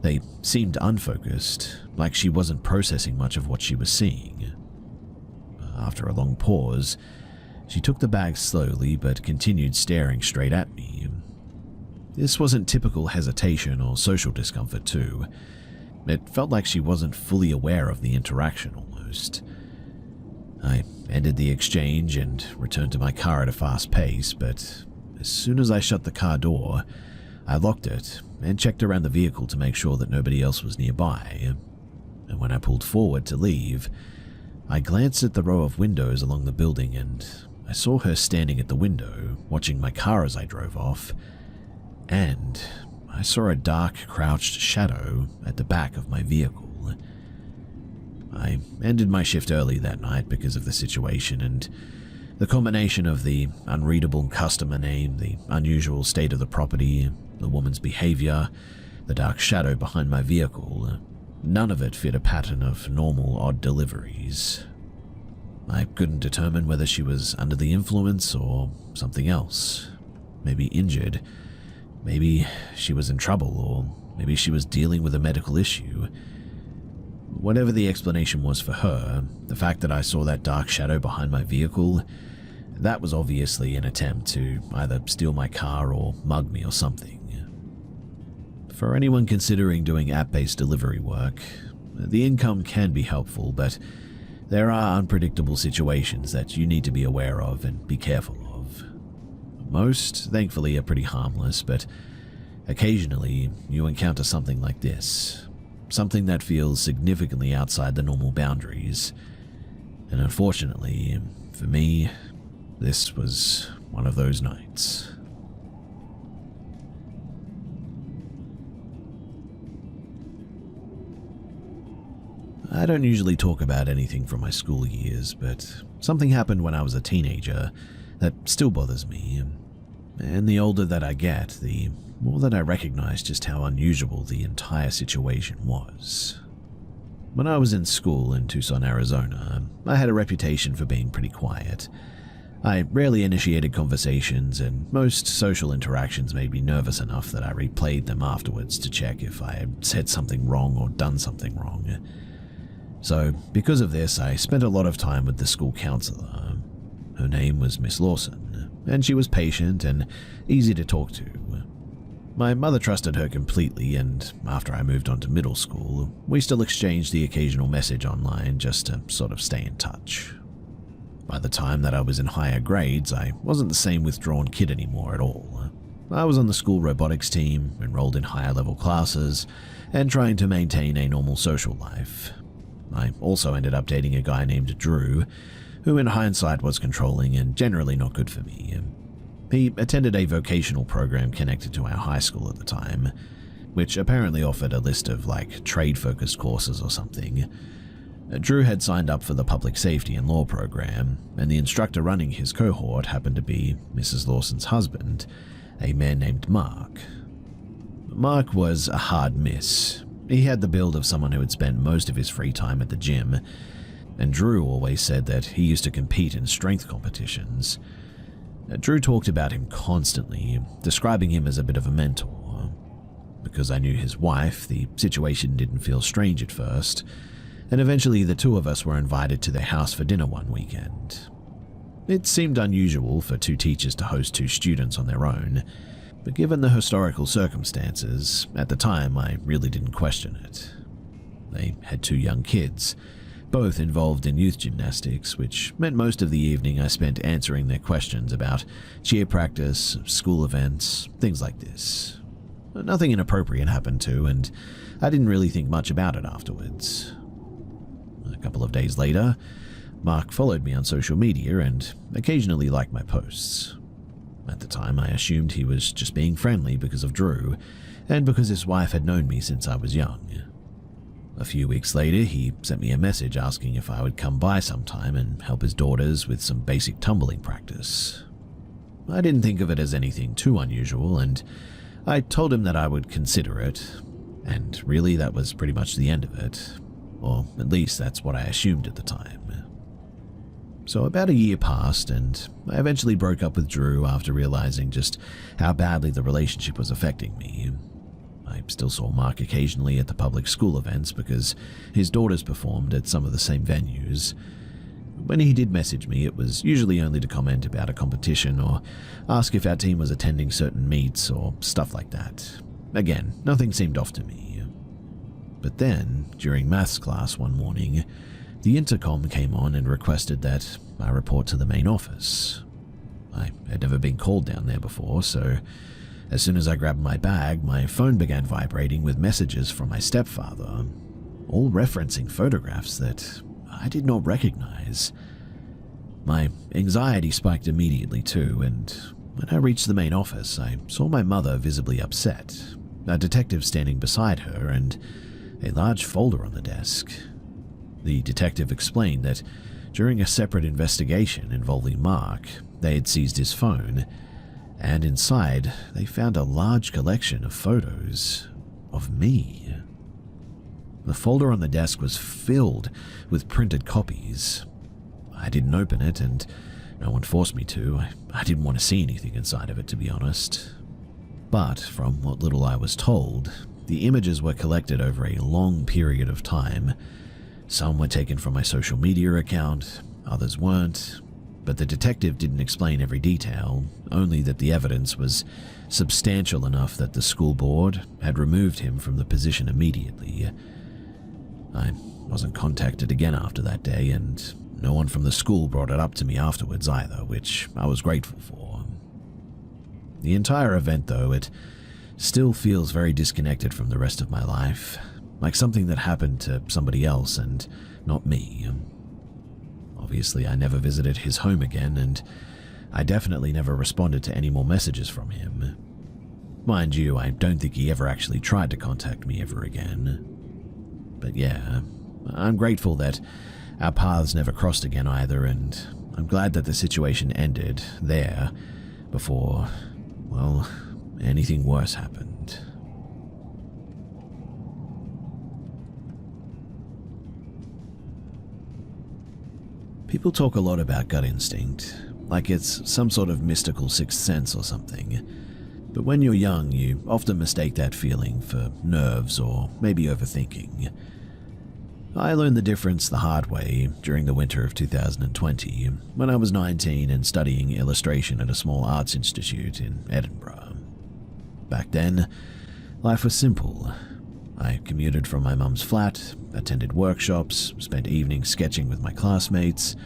They seemed unfocused, like she wasn't processing much of what she was seeing. After a long pause, she took the bag slowly but continued staring straight at me. This wasn't typical hesitation or social discomfort too. It felt like she wasn't fully aware of the interaction almost. I ended the exchange and returned to my car at a fast pace, but as soon as I shut the car door, I locked it and checked around the vehicle to make sure that nobody else was nearby. And when I pulled forward to leave, I glanced at the row of windows along the building and I saw her standing at the window, watching my car as I drove off, and I saw a dark, crouched shadow at the back of my vehicle. I ended my shift early that night because of the situation, and the combination of the unreadable customer name, the unusual state of the property, the woman's behavior, the dark shadow behind my vehicle, none of it fit a pattern of normal odd deliveries. I couldn't determine whether she was under the influence or something else. Maybe injured, maybe she was in trouble, or maybe she was dealing with a medical issue. Whatever the explanation was for her, the fact that I saw that dark shadow behind my vehicle, that was obviously an attempt to either steal my car or mug me or something. For anyone considering doing app-based delivery work, the income can be helpful, but there are unpredictable situations that you need to be aware of and be careful of. Most, thankfully, are pretty harmless, but occasionally you encounter something like this, something that feels significantly outside the normal boundaries. And unfortunately, for me, this was one of those nights. I don't usually talk about anything from my school years, but something happened when I was a teenager that still bothers me. And the older that I get, the more that I recognize just how unusual the entire situation was. When I was in school in Tucson, Arizona, I had a reputation for being pretty quiet. I rarely initiated conversations, and most social interactions made me nervous enough that I replayed them afterwards to check if I had said something wrong or done something wrong. So, because of this, I spent a lot of time with the school counselor. Her name was Miss Lawson, and she was patient and easy to talk to. My mother trusted her completely, and after I moved on to middle school, we still exchanged the occasional message online just to sort of stay in touch. By the time that I was in higher grades, I wasn't the same withdrawn kid anymore at all. I was on the school robotics team, enrolled in higher level classes, and trying to maintain a normal social life. I also ended up dating a guy named Drew, who in hindsight was controlling and generally not good for me. He attended a vocational program connected to our high school at the time, which apparently offered a list of trade-focused courses or something. Drew had signed up for the public safety and law program, and the instructor running his cohort happened to be Mrs. Lawson's husband, a man named Mark. Mark was a hard miss. He had the build of someone who had spent most of his free time at the gym, and Drew always said that he used to compete in strength competitions. Drew talked about him constantly, describing him as a bit of a mentor. Because I knew his wife, the situation didn't feel strange at first, and eventually the two of us were invited to their house for dinner one weekend. It seemed unusual for two teachers to host two students on their own, but given the historical circumstances, at the time I really didn't question it. They had two young kids, both involved in youth gymnastics, which meant most of the evening I spent answering their questions about cheer practice, school events, things like this. Nothing inappropriate happened too, and I didn't really think much about it afterwards. A couple of days later, Mark followed me on social media and occasionally liked my posts. At the time, I assumed he was just being friendly because of Drew, and because his wife had known me since I was young. A few weeks later, he sent me a message asking if I would come by sometime and help his daughters with some basic tumbling practice. I didn't think of it as anything too unusual, and I told him that I would consider it, and really that was pretty much the end of it, or at least that's what I assumed at the time. So about a year passed, and I eventually broke up with Drew after realizing just how badly the relationship was affecting me. I still saw Mark occasionally at the public school events because his daughters performed at some of the same venues. When he did message me, it was usually only to comment about a competition or ask if our team was attending certain meets or stuff like that. Again, nothing seemed off to me. But then, during maths class one morning, the intercom came on and requested that I report to the main office. I had never been called down there before, so as soon as I grabbed my bag, my phone began vibrating with messages from my stepfather, all referencing photographs that I did not recognize. My anxiety spiked immediately too, and when I reached the main office, I saw my mother visibly upset, a detective standing beside her, and a large folder on the desk. The detective explained that during a separate investigation involving Mark, they had seized his phone, and inside they found a large collection of photos of me. The folder on the desk was filled with printed copies. I didn't open it, and no one forced me to. I didn't want to see anything inside of it, to be honest. But from what little I was told, the images were collected over a long period of time. Some were taken from my social media account, others weren't, but the detective didn't explain every detail, only that the evidence was substantial enough that the school board had removed him from the position immediately. I wasn't contacted again after that day, and no one from the school brought it up to me afterwards either, which I was grateful for. The entire event, though, it still feels very disconnected from the rest of my life, like something that happened to somebody else and not me. Obviously, I never visited his home again, and I definitely never responded to any more messages from him. Mind you, I don't think he ever actually tried to contact me ever again. But yeah, I'm grateful that our paths never crossed again either, and I'm glad that the situation ended there before, well, anything worse happened. People talk a lot about gut instinct, like it's some sort of mystical sixth sense or something. But when you're young, you often mistake that feeling for nerves or maybe overthinking. I learned the difference the hard way during the winter of 2020 when I was 19 and studying illustration at a small arts institute in Edinburgh. Back then, life was simple. I commuted from my mum's flat, attended workshops, spent evenings sketching with my classmates.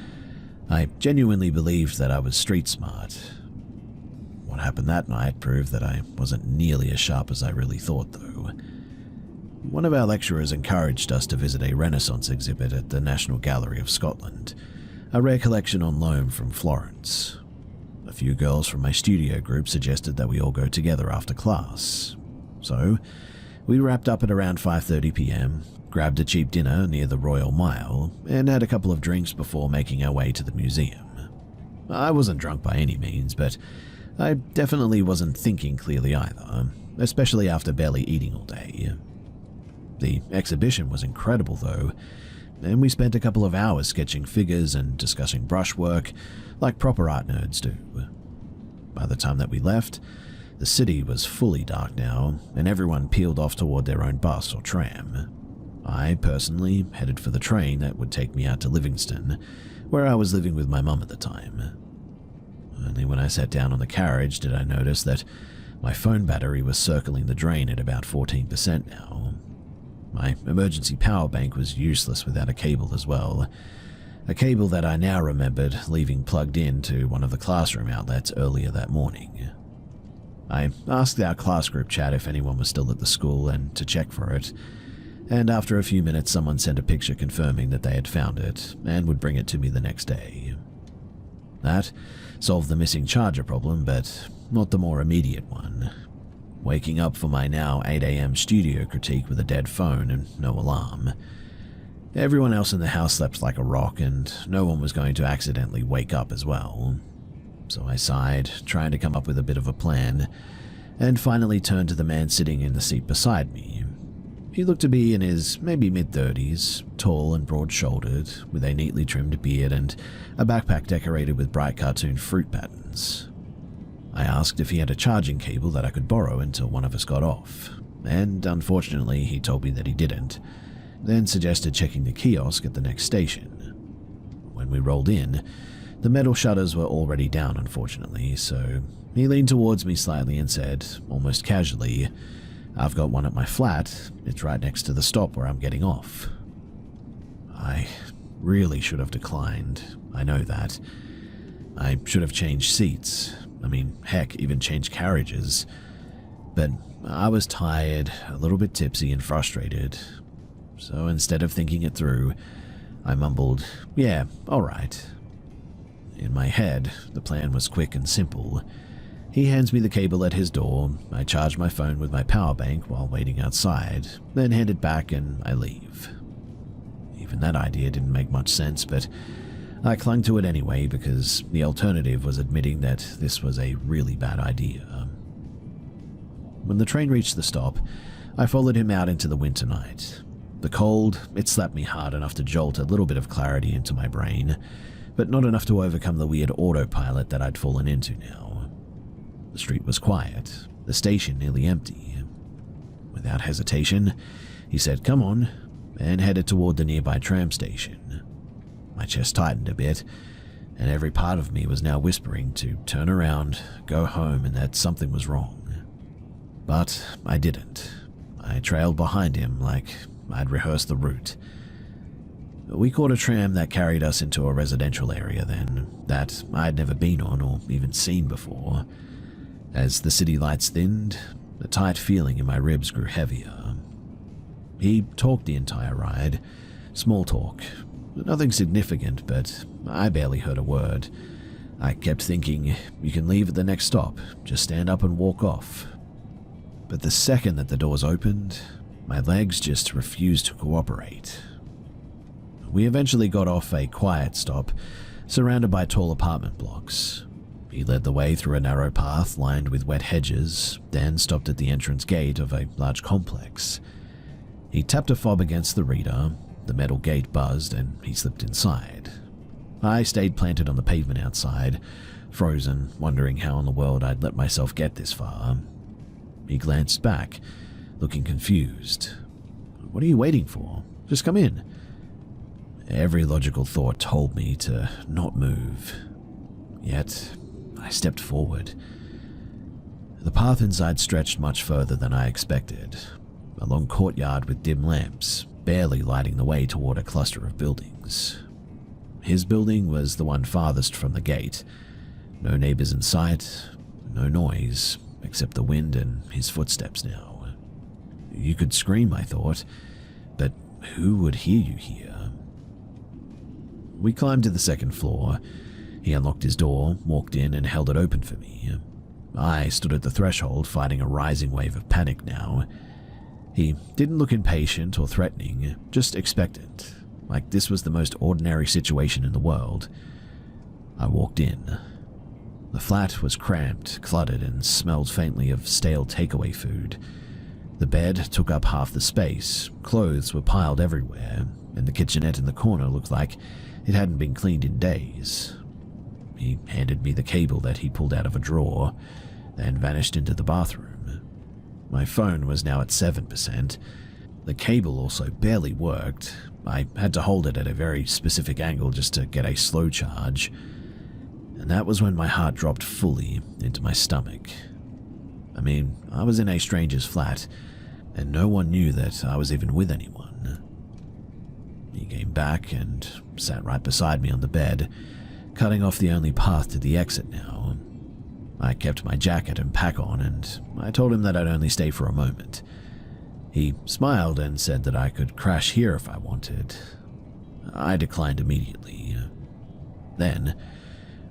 I genuinely believed that I was street smart. What happened that night proved that I wasn't nearly as sharp as I really thought, though. One of our lecturers encouraged us to visit a Renaissance exhibit at the National Gallery of Scotland, a rare collection on loan from Florence. A few girls from my studio group suggested that we all go together after class. So, we wrapped up at around 5:30 p.m, grabbed a cheap dinner near the Royal Mile, and had a couple of drinks before making our way to the museum. I wasn't drunk by any means, but I definitely wasn't thinking clearly either, especially after barely eating all day. The exhibition was incredible though, and we spent a couple of hours sketching figures and discussing brushwork like proper art nerds do. By the time that we left, the city was fully dark now, and everyone peeled off toward their own bus or tram. I personally headed for the train that would take me out to Livingston, where I was living with my mum at the time. Only when I sat down on the carriage did I notice that my phone battery was circling the drain at about 14% now. My emergency power bank was useless without a cable as well, a cable that I now remembered leaving plugged in to one of the classroom outlets earlier that morning. I asked our class group chat if anyone was still at the school and to check for it, and after a few minutes someone sent a picture confirming that they had found it and would bring it to me the next day. That solved the missing charger problem, but not the more immediate one. Waking up for my now 8 a.m. studio critique with a dead phone and no alarm. Everyone else in the house slept like a rock, and no one was going to accidentally wake up as well. So I sighed, trying to come up with a bit of a plan, and finally turned to the man sitting in the seat beside me. He looked to be in his maybe mid-30s, tall and broad-shouldered, with a neatly trimmed beard and a backpack decorated with bright cartoon fruit patterns. I asked if he had a charging cable that I could borrow until one of us got off. and unfortunately he told me that he didn't, then suggested checking the kiosk at the next station. When we rolled in, the metal shutters were already down, unfortunately, so he leaned towards me slightly and said, almost casually, "I've got one at my flat. It's right next to the stop where I'm getting off." I really should have declined. I know that. I should have changed seats. I mean, heck, even changed carriages. But I was tired, a little bit tipsy and frustrated. So instead of thinking it through, I mumbled, "Yeah, all right." In my head, the plan was quick and simple. He hands me the cable at his door, I charge my phone with my power bank while waiting outside, then hand it back and I leave. Even that idea didn't make much sense, but I clung to it anyway because the alternative was admitting that this was a really bad idea. When the train reached the stop, I followed him out into the winter night. The cold, it slapped me hard enough to jolt a little bit of clarity into my brain, but not enough to overcome the weird autopilot that I'd fallen into now. The street was quiet, the station nearly empty. Without hesitation, he said, "Come on," and headed toward the nearby tram station. My chest tightened a bit, and every part of me was now whispering to turn around, go home, and that something was wrong. But I didn't. I trailed behind him like I'd rehearsed the route. We caught a tram that carried us into a residential area then, that I'd never been on or even seen before. As the city lights thinned, the tight feeling in my ribs grew heavier. He talked the entire ride. Small talk. Nothing significant, but I barely heard a word. I kept thinking, you can leave at the next stop, just stand up and walk off. But the second that the doors opened, my legs just refused to cooperate. We eventually got off a quiet stop, surrounded by tall apartment blocks. He led the way through a narrow path lined with wet hedges, then stopped at the entrance gate of a large complex. He tapped a fob against the reader, the metal gate buzzed, and he slipped inside. I stayed planted on the pavement outside, frozen, wondering how in the world I'd let myself get this far. He glanced back, looking confused. "What are you waiting for? Just come in." Every logical thought told me to not move. Yet, I stepped forward. The path inside stretched much further than I expected. A long courtyard with dim lamps, barely lighting the way toward a cluster of buildings. His building was the one farthest from the gate. No neighbors in sight, no noise, except the wind and his footsteps now. You could scream, I thought, but who would hear you here? We climbed to the second floor. He unlocked his door, walked in, and held it open for me. I stood at the threshold, fighting a rising wave of panic now. He didn't look impatient or threatening, just expectant, like this was the most ordinary situation in the world. I walked in. The flat was cramped, cluttered, and smelled faintly of stale takeaway food. The bed took up half the space, clothes were piled everywhere, and the kitchenette in the corner looked like it hadn't been cleaned in days. He handed me the cable that he pulled out of a drawer, then vanished into the bathroom. My phone was now at 7%. The cable also barely worked. I had to hold it at a very specific angle just to get a slow charge. And that was when my heart dropped fully into my stomach. I mean, I was in a stranger's flat, and no one knew that I was even with anyone. He came back and sat right beside me on the bed, cutting off the only path to the exit now. I kept my jacket and pack on, and I told him that I'd only stay for a moment. He smiled and said that I could crash here if I wanted. I declined immediately. Then,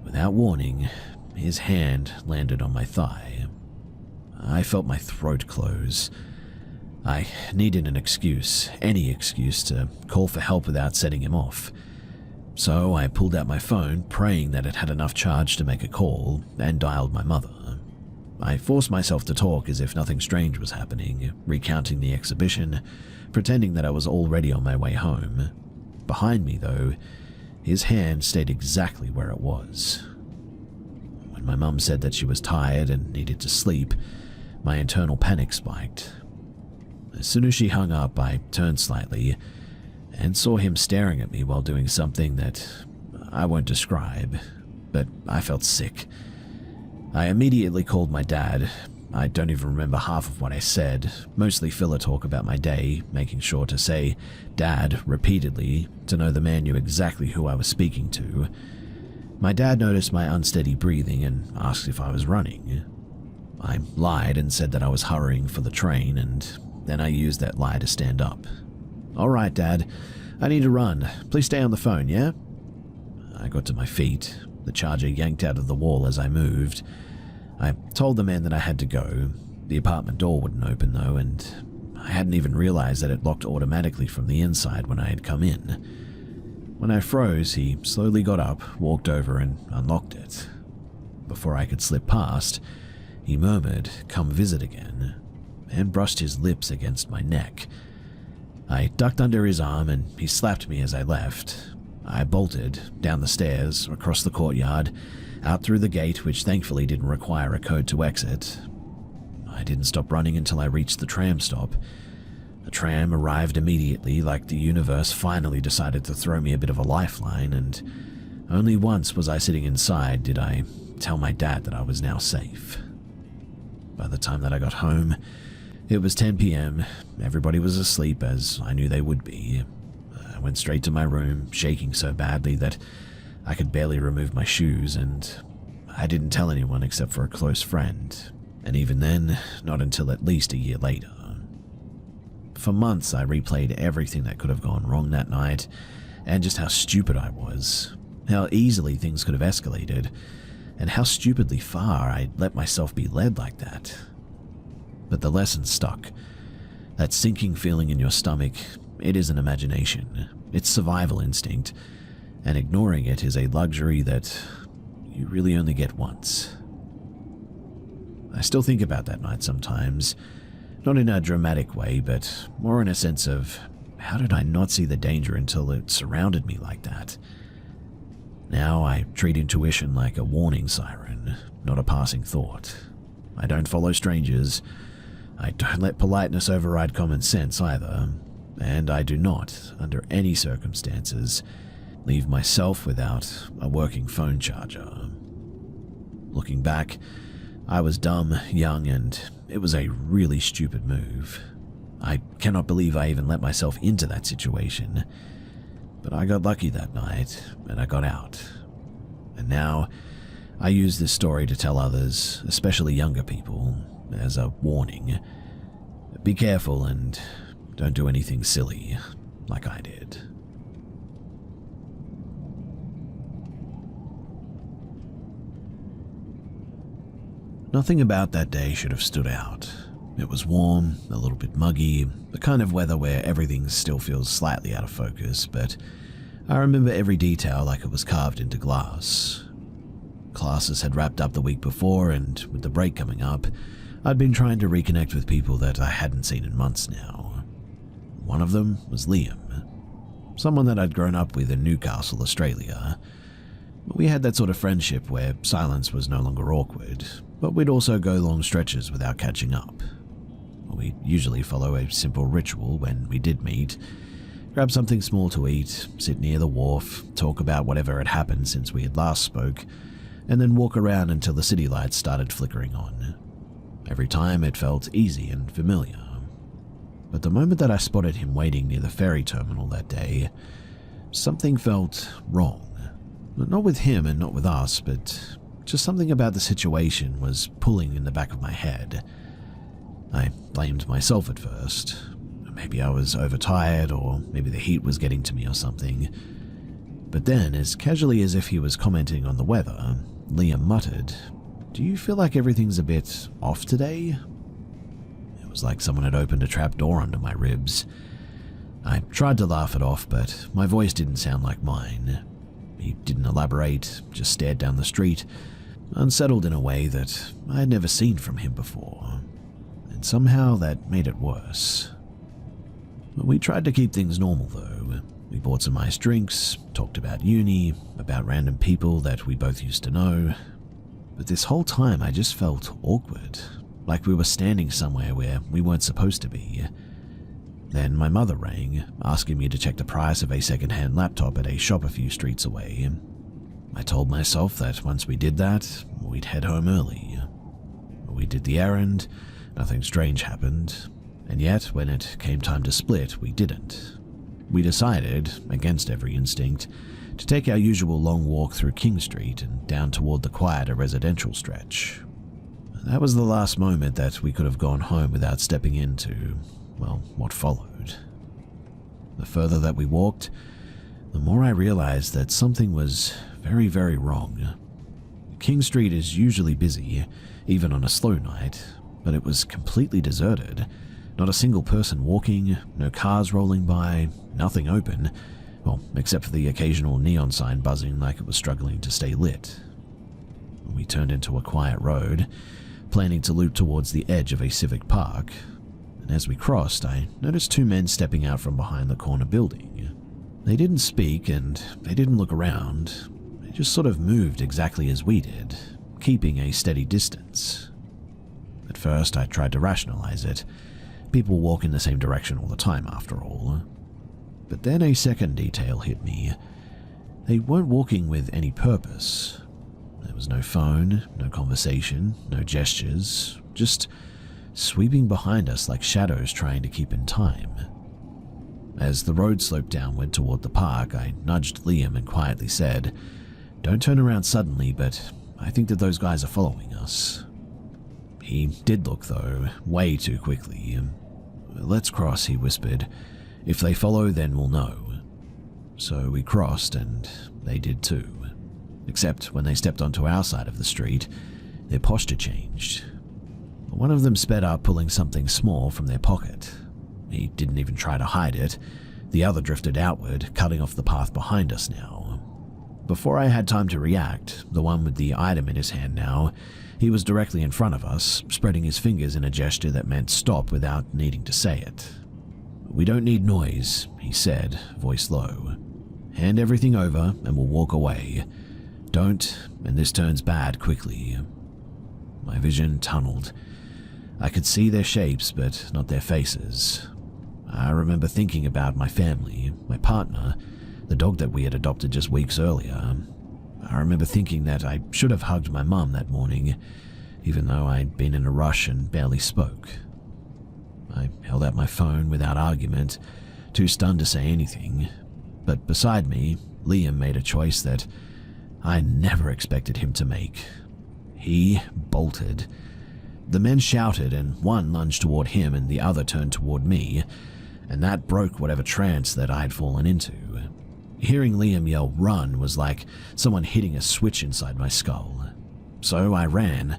without warning, his hand landed on my thigh. I felt my throat close. I needed an excuse, any excuse, to call for help without setting him off. So I pulled out my phone, praying that it had enough charge to make a call, and dialed my mother. I forced myself to talk as if nothing strange was happening, recounting the exhibition, pretending that I was already on my way home. Behind me, though, his hand stayed exactly where it was. When my mum said that she was tired and needed to sleep, my internal panic spiked. As soon as she hung up, I turned slightly and saw him staring at me while doing something that I won't describe, but I felt sick. I immediately called my dad. I don't even remember half of what I said, mostly filler talk about my day, making sure to say "Dad" repeatedly to know the man knew exactly who I was speaking to. My dad noticed my unsteady breathing and asked if I was running. I lied and said that I was hurrying for the train, and then I used that lie to stand up. "All right, Dad, I need to run. Please stay on the phone, yeah?" I got to my feet, the charger yanked out of the wall as I moved. I told the man that I had to go. The apartment door wouldn't open though, and I hadn't even realized that it locked automatically from the inside when I had come in. When I froze, he slowly got up, walked over and unlocked it. Before I could slip past, he murmured, "Come visit again," and brushed his lips against my neck. I ducked under his arm and he slapped me as I left. I bolted, down the stairs, across the courtyard, out through the gate, which thankfully didn't require a code to exit. I didn't stop running until I reached the tram stop. The tram arrived immediately, like the universe finally decided to throw me a bit of a lifeline, and only once was I sitting inside did I tell my dad that I was now safe. By the time that I got home, it was 10 p.m. Everybody was asleep, as I knew they would be. I went straight to my room, shaking so badly that I could barely remove my shoes, and I didn't tell anyone except for a close friend, and even then, not until at least a year later. For months, I replayed everything that could have gone wrong that night, and just how stupid I was, how easily things could have escalated, and how stupidly far I'd let myself be led like that. But the lesson stuck. That sinking feeling in your stomach, it isn't imagination, it's survival instinct, and ignoring it is a luxury that you really only get once. I still think about that night sometimes, not in a dramatic way, but more in a sense of, how did I not see the danger until it surrounded me like that? Now I treat intuition like a warning siren, not a passing thought. I don't follow strangers. I don't let politeness override common sense either, and I do not, under any circumstances, leave myself without a working phone charger. Looking back, I was dumb, young, and it was a really stupid move. I cannot believe I even let myself into that situation. But I got lucky that night, and I got out. And now, I use this story to tell others, especially younger people, as a warning. Be careful and don't do anything silly like I did. Nothing about that day should have stood out. It was warm, a little bit muggy, the kind of weather where everything still feels slightly out of focus, but I remember every detail like it was carved into glass. Classes had wrapped up the week before, and with the break coming up, I'd been trying to reconnect with people that I hadn't seen in months now. One of them was Liam, someone that I'd grown up with in Newcastle, Australia. We had that sort of friendship where silence was no longer awkward, but we'd also go long stretches without catching up. We'd usually follow a simple ritual when we did meet: grab something small to eat, sit near the wharf, talk about whatever had happened since we had last spoke, and then walk around until the city lights started flickering on. Every time it felt easy and familiar. But the moment that I spotted him waiting near the ferry terminal that day, something felt wrong. Not with him and not with us, but just something about the situation was pulling in the back of my head. I blamed myself at first. Maybe I was overtired, or maybe the heat was getting to me or something. But then, as casually as if he was commenting on the weather, Liam muttered, "Do you feel like everything's a bit off today?" It was like someone had opened a trap door under my ribs. I tried to laugh it off, but my voice didn't sound like mine. He didn't elaborate, just stared down the street, unsettled in a way that I had never seen from him before. And somehow that made it worse. We tried to keep things normal though. We bought some iced drinks, talked about uni, about random people that we both used to know. But this whole time I just felt awkward, like we were standing somewhere where we weren't supposed to be. Then my mother rang, asking me to check the price of a second-hand laptop at a shop a few streets away. I told myself that once we did that, we'd head home early. We did the errand, nothing strange happened, and yet when it came time to split, we didn't. We decided, against every instinct, to take our usual long walk through King Street and down toward the quieter residential stretch. That was the last moment that we could have gone home without stepping into, well, what followed. The further that we walked, the more I realized that something was very, very wrong. King Street is usually busy, even on a slow night, but it was completely deserted. Not a single person walking, no cars rolling by, nothing open, well, except for the occasional neon sign buzzing like it was struggling to stay lit. We turned into a quiet road, planning to loop towards the edge of a civic park, and as we crossed, I noticed two men stepping out from behind the corner building. They didn't speak and they didn't look around, they just sort of moved exactly as we did, keeping a steady distance. At first, I tried to rationalize it. People walk in the same direction all the time, after all. But then a second detail hit me. They weren't walking with any purpose. There was no phone, no conversation, no gestures, just sweeping behind us like shadows trying to keep in time. As the road sloped downward toward the park, I nudged Liam and quietly said, "Don't turn around suddenly, but I think that those guys are following us." He did look, though, way too quickly. "Let's cross," he whispered. "If they follow, then we'll know." So we crossed, and they did too. Except when they stepped onto our side of the street, their posture changed. One of them sped up, pulling something small from their pocket. He didn't even try to hide it. The other drifted outward, cutting off the path behind us now. Before I had time to react, the one with the item in his hand now, he was directly in front of us, spreading his fingers in a gesture that meant stop without needing to say it. "We don't need noise," he said, voice low. "Hand everything over and we'll walk away. Don't, and this turns bad quickly." My vision tunneled. I could see their shapes, but not their faces. I remember thinking about my family, my partner, the dog that we had adopted just weeks earlier. I remember thinking that I should have hugged my mum that morning, even though I'd been in a rush and barely spoke. I held out my phone without argument, too stunned to say anything. But beside me, Liam made a choice that I never expected him to make. He bolted. The men shouted, and one lunged toward him and the other turned toward me, and that broke whatever trance that I had fallen into. Hearing Liam yell "run" was like someone hitting a switch inside my skull. So I ran.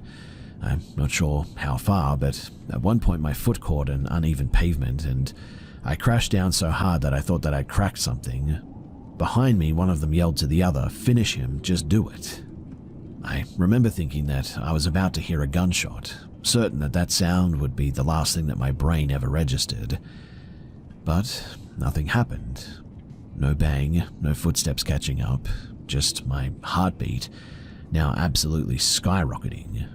I'm not sure how far, but at one point my foot caught an uneven pavement, and I crashed down so hard that I thought that I'd cracked something. Behind me, one of them yelled to the other, "Finish him, just do it." I remember thinking that I was about to hear a gunshot, certain that that sound would be the last thing that my brain ever registered. But nothing happened. No bang, no footsteps catching up, just my heartbeat, now absolutely skyrocketing.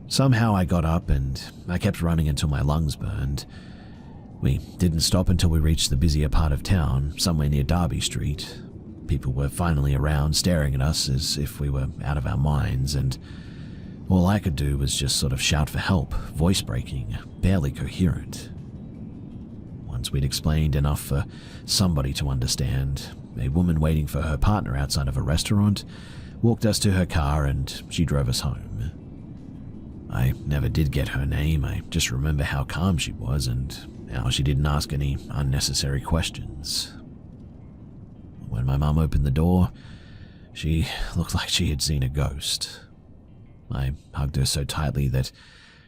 Somehow I got up and I kept running until my lungs burned. We didn't stop until we reached the busier part of town, somewhere near Derby Street. People were finally around, staring at us as if we were out of our minds, and all I could do was just sort of shout for help, voice breaking, barely coherent. Once we'd explained enough for somebody to understand, a woman waiting for her partner outside of a restaurant walked us to her car and she drove us home. I never did get her name, I just remember how calm she was and how she didn't ask any unnecessary questions. When my mum opened the door, she looked like she had seen a ghost. I hugged her so tightly that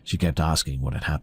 she kept asking what had happened.